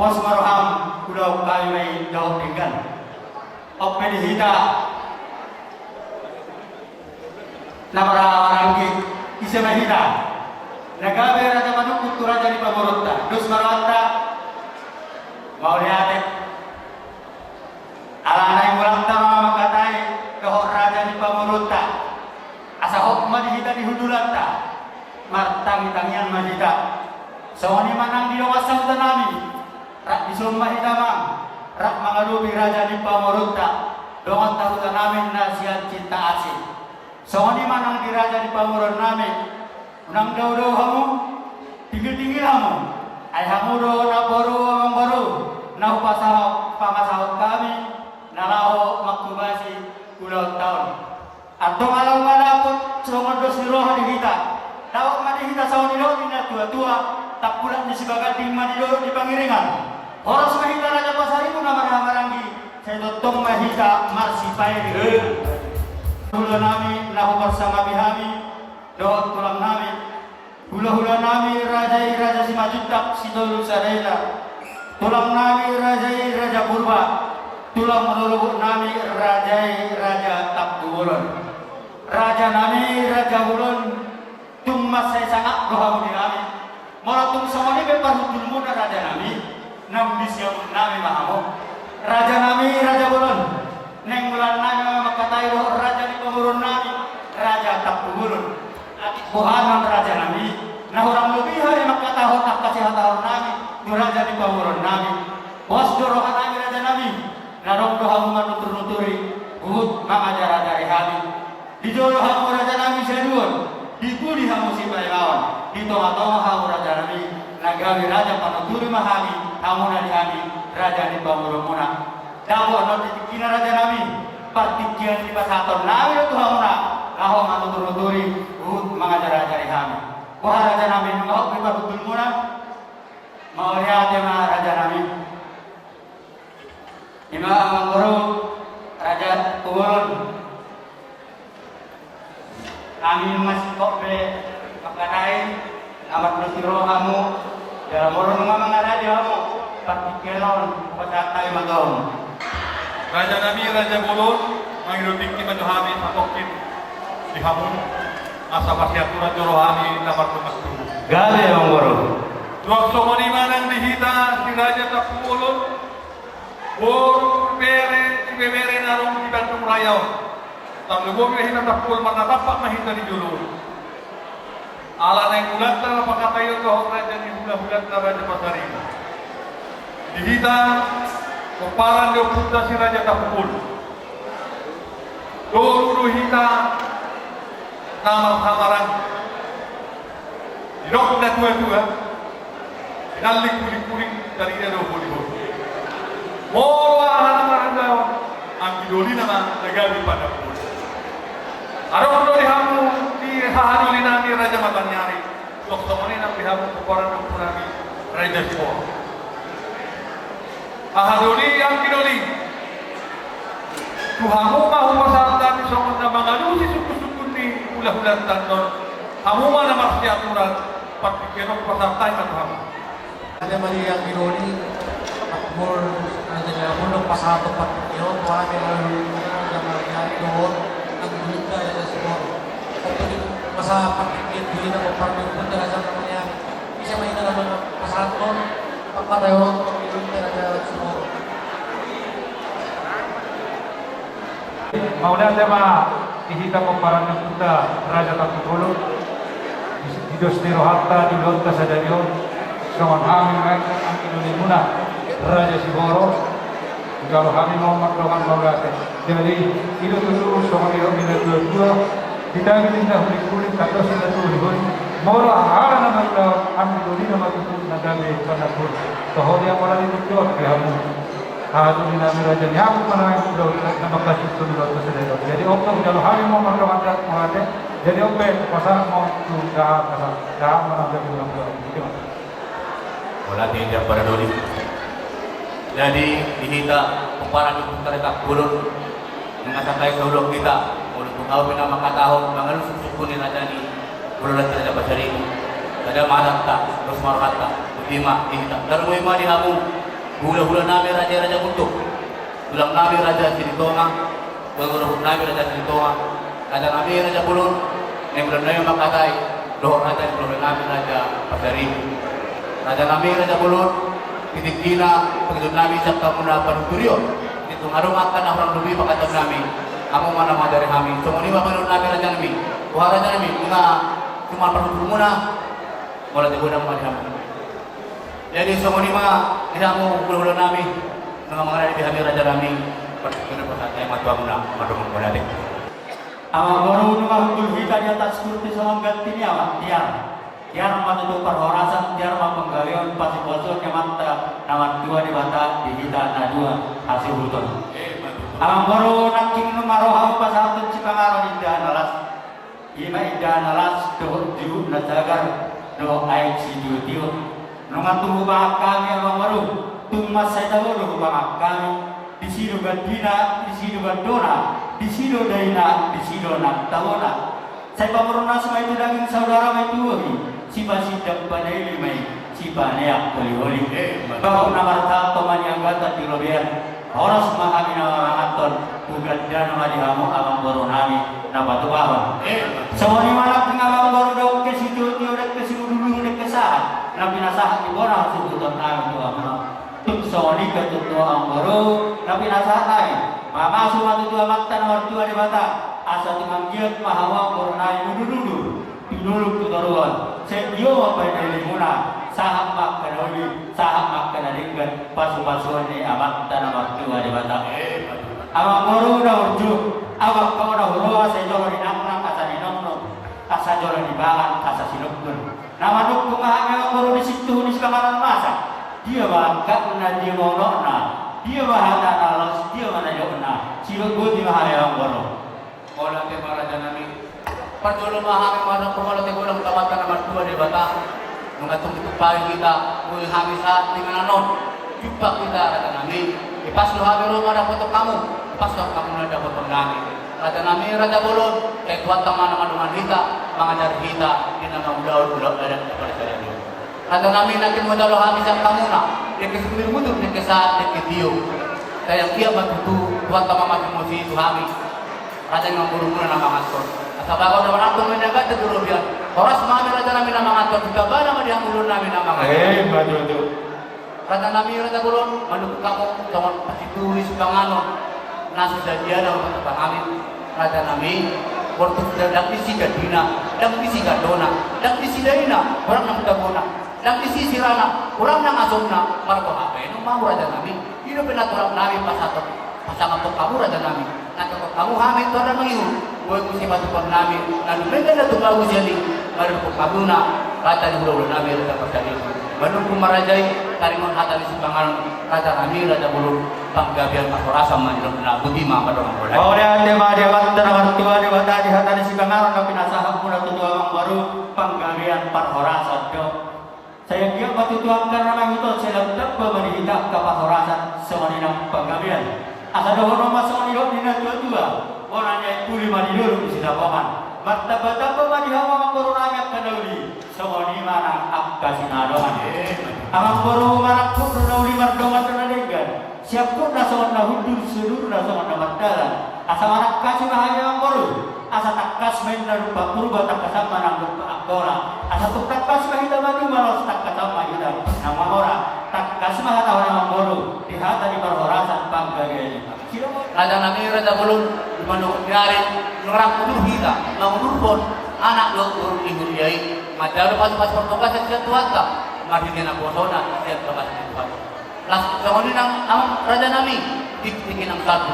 Speaker 10: Pos maroham kudaw kami may daw tinggan. Ope dihita namara-marangki isa mahita. Nagabe Raja Manukut Raja di Pamorota. Dus marota mau lihat alanay mulang tama makatay kahok Raja di Pamorota. Asa hokma dihita di hudulata. Martang-tangian mahita. So ni manang diwasang tanami. Rak disumah hitamang rak mengalubi Raja di Pamorunta dengan tahutan namin nasihat cinta asih soalnya manang di Raja di Pamorun namin unang daw-daw hamu tinggi-tinggi hamu ay hamu do na baru amang baru na upasahok pamasahok kami nalaho maktubasi ulang tahun atau alam malapot sungon dos niroha di kita dawak madihita sa nilo na tua-tua tak pulang di Sibagating Manido di Pangiringan. Horos mahita Raja Pasaribu na marahamarangi saya dotong mahita Marsipairi. Hula nami lahu bersama bihami doot tulang nami hula-hula nami Raja Simajutak Sidolu Sadela tulang nami Raja Purba tulang melulubuk nami Raja Takduwulon Raja nami Raja Wulon tummas saya sangat dohamu di nami Maratung sama ni beparhutul muna Raja nami nam bisyam nami mahamu Raja nami Raja Bulon neng mulan nami makatay roh Raja di Pamurun nami Raja Takduwulon atik buhanan Raja nami nah orang lebih hari makatahon nak kasihatan nami di Raja di Pamurun nami bos dorohan nami Raja nami narong dohamu manutur-nuturi uhud mangajar dari hami di jolo hamu Raja nami seduon dipuli hamu si Pailawan di toma-toma hamu Raja nami nagawi Raja panuturi mahami hamu na dihami Raja di Pamurumuna dawo no titikina Raja nami partikian di pasaton nami itu hamu na laho manutur-nuturi mengajar Raja hami wah Raja nami ngahok di Pamurumuna mau lihat ya Raja nami ima amang guru Raja Purun kami masih kok be makanain amat nusiro kamu dalam orang ngomong ada dia kamu pasti kelon pacatai magong
Speaker 11: Raja Nami Raja Bulun manghiruting ti manuhami pakokin di hamun asa masyaturan jorohani namar tumasku.
Speaker 10: Gale Mamboro.
Speaker 11: Waktu manimanang dihita si Raja Tapulun, bere narong di Bandung Raya. Tapi gua hita Tapul mana tapak mahita di julur. Ala naik bulan tanah pakatayo kau Raja di bulan Raja Pasari. Dihita kepalan dia putra si Raja Tapul. Dulu hita nama samaran. Dok na tua. Nalik kuling dari dia do boli. Moro anak maranda ang idoli nama nagabi pada pun. Araw do dihamu di haharuli nami Raja Matanyari. Dok tomani nang dihamu keparan do nami Raja Sibo. Aharuli ang idoli. Tuhamu mahu pasarta di somon na mangalu si suku-suku ni ulah-ulah tanton. Hamu mana masyaturan patikenok pasarta ita tuhamu.
Speaker 9: Ada bali yang ironi akmur ada pondok pasar tempat itu tuan yang yang doon ang bulita ya semua tapi masa patikit dili na ko parang pun dala sa kanya isa may na naman pasar doon papadayo bulita na semua
Speaker 7: Maulah tema ihita mo parang kita Raja Tapulun Diyos ni Rohata di Lonta sa Darion kawan kami mereka ambil muna Raja Siboro kalau kami mau maklumkan bahwa jadi itu dulu soal yang bila dua kita minta kulit kata sudah turun moro ala nama kita ambil nama itu nagami pada pun toh dia malah itu jauh kamu hadu ni nama Raja ni aku mana itu nama kasih itu dulu tersedot jadi oknum kalau kami mau maklumkan bahwa jadi open pasal mau tu dah mana dia bilang itu
Speaker 3: Wala tidak pada doli. Jadi dihita kumparan di mereka kulun mengasakai keulung kita untuk mengawin nama katahon mengalun suku ni raja ni kulun raja Pasari ada marata terus marata ultima dihita terus ultima dihamu hula nami raja untuk ulang nami raja Silitonga ulang nami raja Silitonga ada nami raja kulun yang belum nami makatai doh raja belum nami raja Pasari Raja Nami Raja Bulun titik dina pagdud nami sa kamuna panuturyo dito ngarong akan orang lebih pakatam nami amo mana madari kami so muni mapanun nami Raja Nami kuha Raja Nami nga cuma panutur muna wala di guna madiham jadi so muni dihamu kulo nami nga mga nari dihami Raja Nami pagdud pa sa matwa muna madumong balalik
Speaker 10: Ama baru nunggu hita di atas kursi sama ganti ni awak Tiar matutu perhorasan, tiar mapenggaweon pasi bosor nyamanta nama dua di bata di hita na dua hasil huton. Amang baru nangking numarohau pasatun cipangaro indah nalas. Ima indah nalas doh diu najagar doh aik si diu nungantung bahak kami amang baru tumas saya dahulu bahak kami di sido gantina, di sido gandona, di sido daina, di sido naktawona. Saya pamuruna semua itu daging saudara mai tuhi. Sipa sidang panai limai, sipa neak holi-holi. Bahwa namarta toman yang gata di lobian. Horas mahami nama aton, bukan dia nama dihamu abang baru nami, nama tu bawah. Semua ni malam tengah abang baru dok ke situ, tiada ke situ dulu dek kesah. Nabi nasah di bona situ tentang tu abang. Tuk soni ke tu abang baru, nabi nasah lain. Mama semua tu amat tanah tua di bata. Asa tengah giat mahawa baru nai dulu. Dulu keturuan, sedio apa yang dimuna, saham mak kenali, saham mak kenalingkan, pasu-pasu ni amat tanah waktu ada batang. Awak baru dah urju, awak kau dah urua sejauh di nang kasa di nong, kasa jauh di bahan, kasa sinukun. Nama duk kumahnya baru di situ di sekarang masa. Dia bangkat na dia mau nona, dia bahasa nalas, dia mana jona. Silo gudi mahaya baru.
Speaker 3: Orang tema Raja Nami Pardolo mahami manang pumalo te gulang tamatan nomor 2 di Batang. Mengatung itu paling kita muli hami saat dengan anon. Jumpa kita Raja Nami. Ipas lo hami rumah ada foto kamu. Ipas lo kamu ada foto nami. Raja Nami Raja Bulun. Kayak tuan teman-teman dengan kita mengajar kita di nama udah ada kepada saya dulu. Raja Nami nakin mo dalo hami sa kamu na. Ikisumir mutur ni kesaat ni kitiyo. Kaya kia batutu tuan teman-teman mo si itu hami. raja yang burung-burung nama ngatur. Asa bago naman ako menagat sa Durubian. Oras mami raja namin nama ngatur. Juga ba naman diyang ulun namin nama ngatur.
Speaker 11: Maju.
Speaker 3: Raja namin raja bulon, manuk kamu jangan pasitulis panganon. Nasa dia na pagkapangamin raja namin. Waktu dak isi gadina, dak isi gadona, dak isi daina, orang nang gabona, dak isi sirana, orang nang asomna, marko apa eno mau raja namin. Ino pinaturak namin pasatok, pasama to kamu raja namin. Nato kamu hamil to na mangiu. Buat musim patukan namin, lalu mereka na tumawu jadi, baru ko kabuna, kata ni ulo namin raja percaya. Baru ko marajay, karimon hatali si pangalan raja namin raja bulun. Panggabian pasorasa manjilong na butima padong bola.
Speaker 10: Oleh tema dewan tenaga tua dewa tadi hatani si pangaran na pinasahap muna tutua ang baru panggabian pasorasa do. Saya kira patutuan karena mangito sila tappa manihita ka pasorasa sa maninang panggabian. Asa do hono masoni do dina tua orangnya kuli manidulu sila paman. Martaba-taba manihawa ang baru rakyat kanauli sa manimana akasinadoan. Ang baru manak pun nauli mardoman tenadegan. Siapapun nasawan na hundur seluruh nasawan na mandalan. Asa manak kasih bahagia ang baru. Asa takkas main na rupa purba takasama ng rupa akora. Asa tuktakkas mahita madu malos takasama yun nama orang. Takkas mahatawa ng baru. Dihata di perhorasan panggagay.
Speaker 3: Raja namin raja bulun manuk diarin ngerang udur kita, ngur pon anak lo urun ihuriai. Madal pas pertugas setiap tuata. Mardikin aku sona setiap tugas itu. Las kemudian ang raja nami dibikin ang satu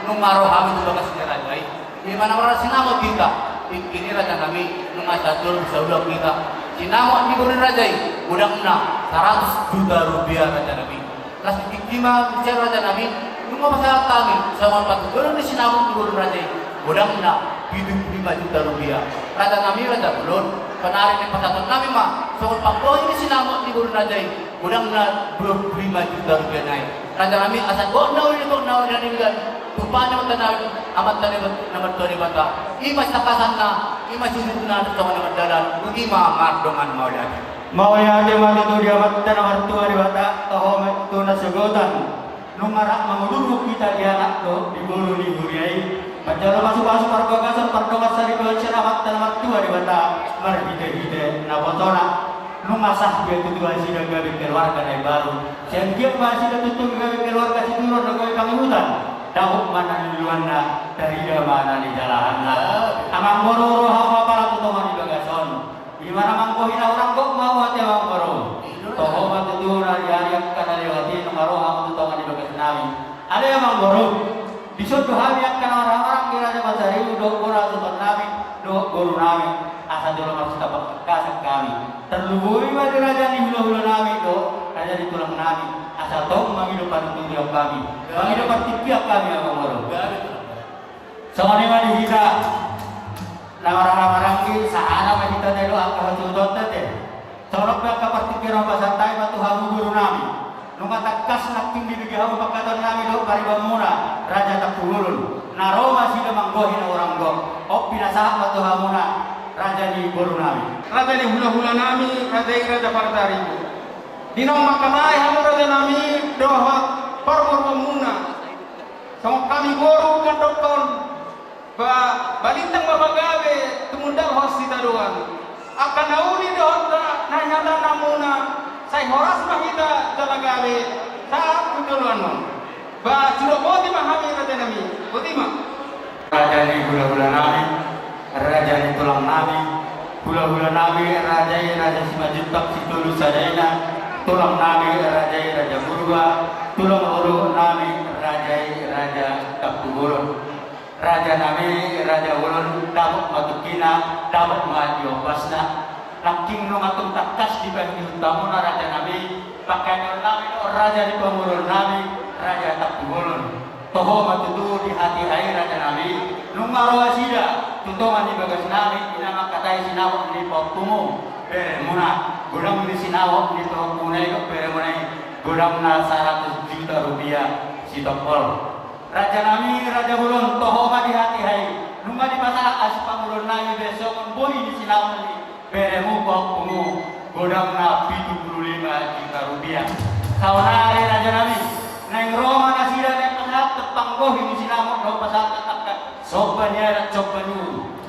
Speaker 3: numaro kami tu bagas ni raja di mana orang sinamo kita ini raja kami numar satu bisa ulang kita sinamo di bulan raja udang na 100 juta rupiah raja nami las dikima bicara raja nami numar masalah kami sama patu bulan di sinamo di bulan raja udang na 75 juta rupiah raja nami raja belum penarik di pasatan kami mah sama patu ini sinamo di bulan raja udang na 25 juta rupiah naik. Raja kami asal kok naul dan inggan. Tupanya matanawin amat tani namat tani bata. Imas takasan na, imas sinuna sa mga dalan. Udi mardongan mauladi.
Speaker 10: Mauladi matutu dia matta na martua di bata. Taho matutu na sugotan. Nung marak manguduruk kita dia anak to di bulu di huriai. Macam masuk pargogasan pargogas sari ko siya matta na martua di bata. Marhide na botona. Nung masah dia tutuan sila gabi keluarga na baru. Siyang masih dah tutup gabi keluarga si turun na gabi kami hutan. Dahuk mana niluan na dari mana ni jalahan na. Amang bororo hawa para tutuman di bagason. Di mana mangko hina orang kok mau hati amang boro. Toho matutu na diariak ka na lewati nung aroha tutuman di bagason namin. Ada amang boro. Disuruh hamiak ka na orang-orang kira na masari udok bora tutuman namin. Dok guru namin. Asa dulu masuk tapak kasih kami. Terlebih pada raja di hula-hula nami itu, raja di tulang nami. Asa tong menghidupan tujuan kami, menghidupan tiap kami yang mengurung. Sama ni mari kita, nama-nama kita sahana kita dulu angkat hujudot tete. Sorok mereka pasti kira bahasa Thai batu hamu guru nami. Nunga takas naking dibigi hamu pakatan nami do karibamuna raja tak pulun. Naroma sila manggohin orang go. Op pinasah batu hamuna. Raja di Boru nami,
Speaker 8: raja di hula-hula nami, raja Partari. Dinong makamai hamu raja nami doha parmurmuna. Sama kami Boru kan dokon, balintang babagawe tumundal hospita doang. Akan nauni doha nanyata namuna, saya horas mahita talagawe saat kutuluan mo. Sudah boti mahami raja nami, boti mah.
Speaker 10: Raja di hula-hula nami. Raja di tulang nami, hula-hula nami, raja Simajutak Situlu Sadaina, tulang nami, raja Murwa, tulang uru nami, raja Kaptugulun, raja nami, raja Ulun, damuk matukina, damuk maju pasna, laking lungatung takas di bagi utamuna raja nami, pakaian nami, raja di pemurun nami, raja Kaptugulun. Toho matutu di hati air raja nami, nungaro asida, tuntungan di bagas nami, inama katai sinawak di popumu, bere muna, gudang di sinawak di topunai ke bere munai, gudang na 100 juta rupiah si tokol. Raja nami, raja bulun, toho di hati air, nunga di pasal asipamulun nami besok memboi di sinawak di bere mu popumu, gudang na 75 juta rupiah. Kawanari raja nami, neng Roma nasida neng tepanggoh ini sinamok do pasal takkan sobannya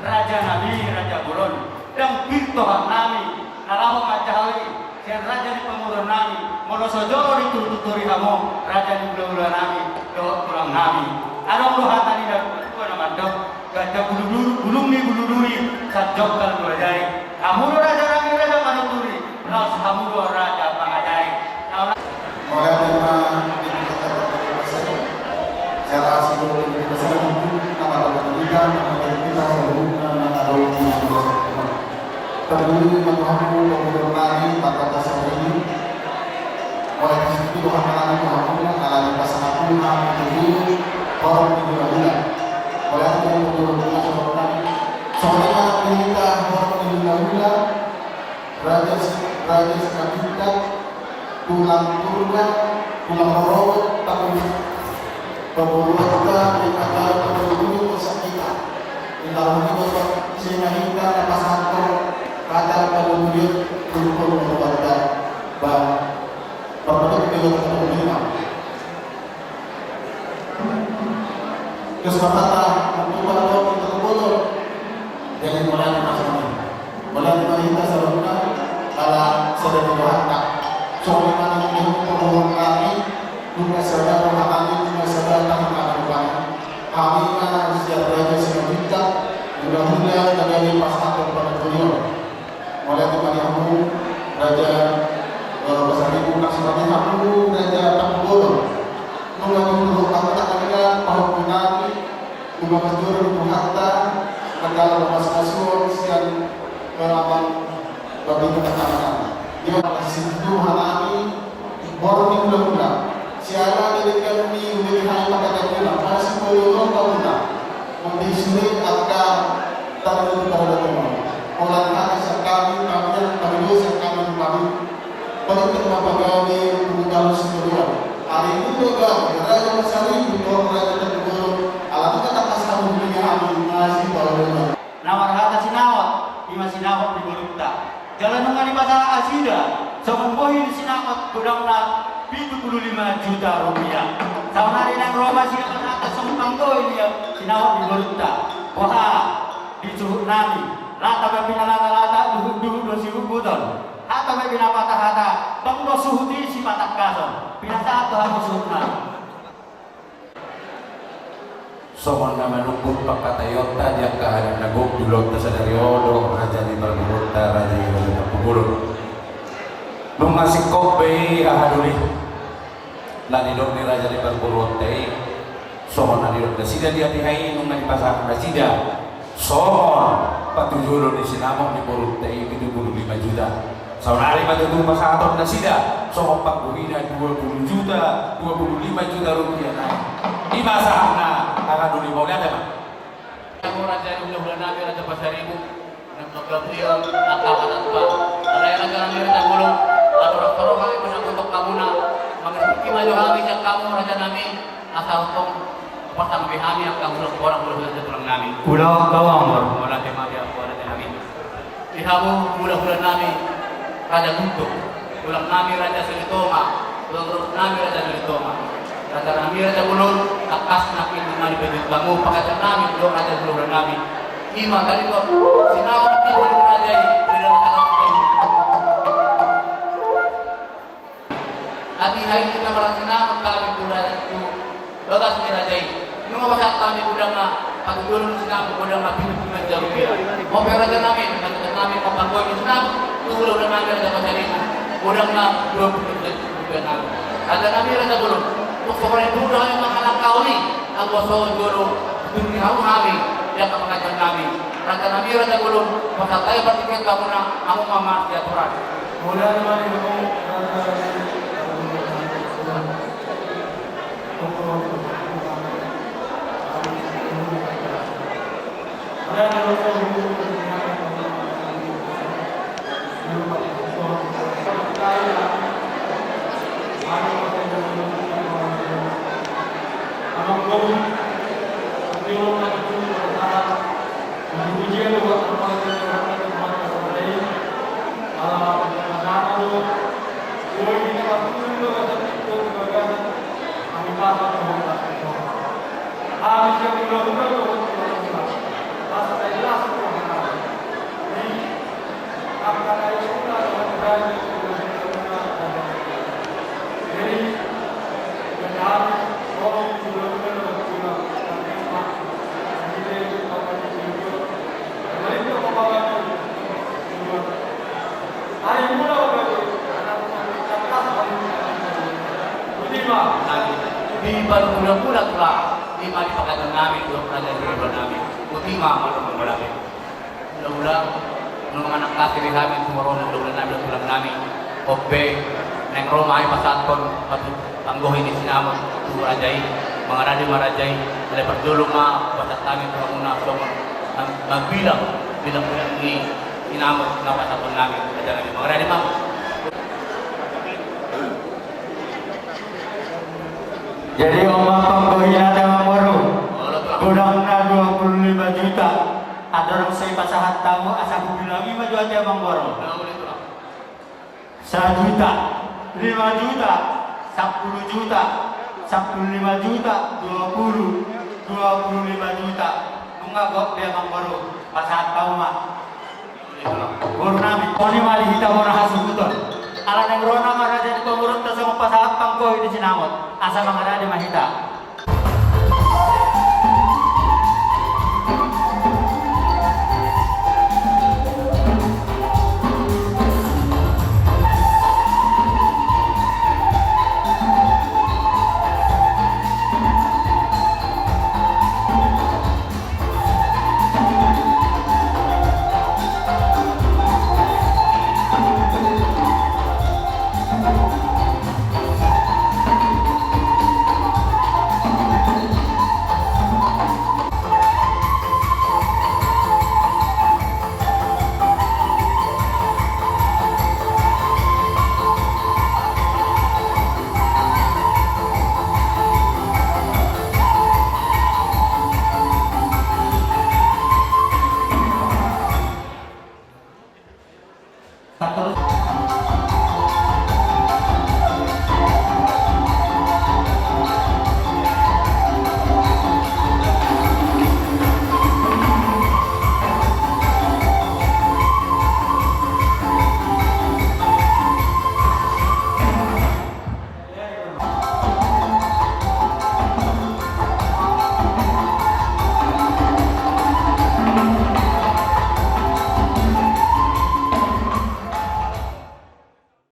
Speaker 10: Raja Nabi Raja Bulon dan Tuhan nami nalamu macahali sian Raja di pemurun nami mono sojoro dituturi kamu Raja di bulan nami do kurang nami adong lu hatani dan kuat nama dok gajah bulung ni buluduri sajok kan dua jari kamu Raja Nabi Raja Manuturi laos kamu dua Raja pangajai
Speaker 9: oleh tema secara asli kita sedang nama pendidikan kita sebelumnya ada terdiri mengaku mengurangi bakat dasar ini oleh itu Tuhan mengalami mengaku mengalami pasangan Tuhan ini orang dibuat oleh itu menurutnya seorang kita orang dibuat raja kita tulang purga tulang rawat tapi pembuatan dikatakan pembunuh kesakitan dalam hidup sehingga pasangan kadang pembunuh berupa pembuatan dan pembunuh pembunuh kesempatan untuk berdoa terbunuh dengan mulai masalah mulai kita sebelumnya kalau sudah berdoa soalnya pembunuh kami juga saudara kami juga saudara kami kan setiap raja selanjutnya mudah-mudahan terjadi pasangan pada beliau oleh kepadamu Raja Besar Ibu Kasih Kamu Raja Takbul mengatur kata-kata bahwa kami juga masjur di Hatta kendala masuk siang kelaman bagi ketenangan dia masih Tuhan kami borong bulan-bulan siapa dari kami dari hari pada bulan masih boleh bulan nanti sulit akan terjadi pada teman orang kata kami penting kami mengenal semua hari ini juga Raja Besar Ibu Raja Takbul alat kata pasal dunia kami masih boleh
Speaker 10: nawar hata sinawat ima sinawat di Borutta jalan mengali masalah asida semumpohi sinawat gudangna 75 juta rupiah tahun hari nang Roma sila kata semumpang ini ya sinawat di Borutta wah disuruh nami lata bapina lata duhu dosi hubudon hata bapina patah hata banglo suhuti si patah kason pinasa atau hamu suhuna
Speaker 12: Soman nama nukut pakatayota dia keadaan nagok dulot tasadari odo Raja di Barburutta Raja di Barburutta Lumasik kopi ahaduli lanidok ni Raja di Barburutta Soman nanidok dasida dia tihai nung nalipasang dasida Soman patujulun di sinamong di Barburutta 75 juta Saunari matutung pasaton dasida Soman pagbuhina 20 juta 25 juta rupiah naik di masa akan dulu mau lihat apa?
Speaker 3: Kamu Raja bulan Nabi Raja Besar Ibu, Nabi Akal Raja Nabi Raja Bulung, atau kami pernah untuk kamu nak mengerti maju kami yang kamu Raja Nabi asal untuk pertama kami yang kamu orang bulan Nabi.
Speaker 10: Pulau Kawang
Speaker 3: Bulan tema dia Raja Nabi. Ihamu bulan Nabi Raja Guntur, bulan Nabi Raja Selitoma, bulan Nabi Raja Selitoma. Raja Nabi Raja Bulun akas nakin dengan diberi kamu pakai nami belum Raja Bulun Nabi ima tadi kok sinawat di Bulun Raja ini tidak akan hati hari kita merasa sinawat kami Bulun Raja itu logas di Raja ini nunggu pasal kami udang nak aku dulu sinawat udang nak pintu jauh dia mau Raja Nabi Raja Nabi kapan kau ini sinawat Bulun Nabi Raja Besar ini udang nak 20 juta Nabi Raja Nabi Raja Bulun pokoknya mudah yang makanan kau ni aku soal guru dunia kami yang mengajar kami Raja Nabi Raja Bulun maka saya berpikir kamu nak kamu mama dia Tuhan mudah mari
Speaker 7: Habis yang
Speaker 10: Di bulan-bulan telah lima di pakatan namin, dua pernah di namin, utima malam malapit. Ulang nung anak kaki kami tumurun ng lulan namin tulang namin, obe neng Roma ay pasaton patu tangguhin ni sinamon turajay mga marajay dahil pagdulong batas namin ito muna so magbilang bilang ni sinamon na pasaton namin kadang mga radi ma'am. Jadi omong panggohin ada mangwaro kurang na 25 juta ada orang saya pasahat tamu asa bilang 5 juta dia mangwaro 1 juta 5 juta 10 juta 15 juta 25 juta mengagok dia mangwaro pasahat tamu mah guru nami koni mali hita orang hasukuton ala neng rona maraja di pemurut tasong pasahat panggohin di sinamot asa mangara di mahita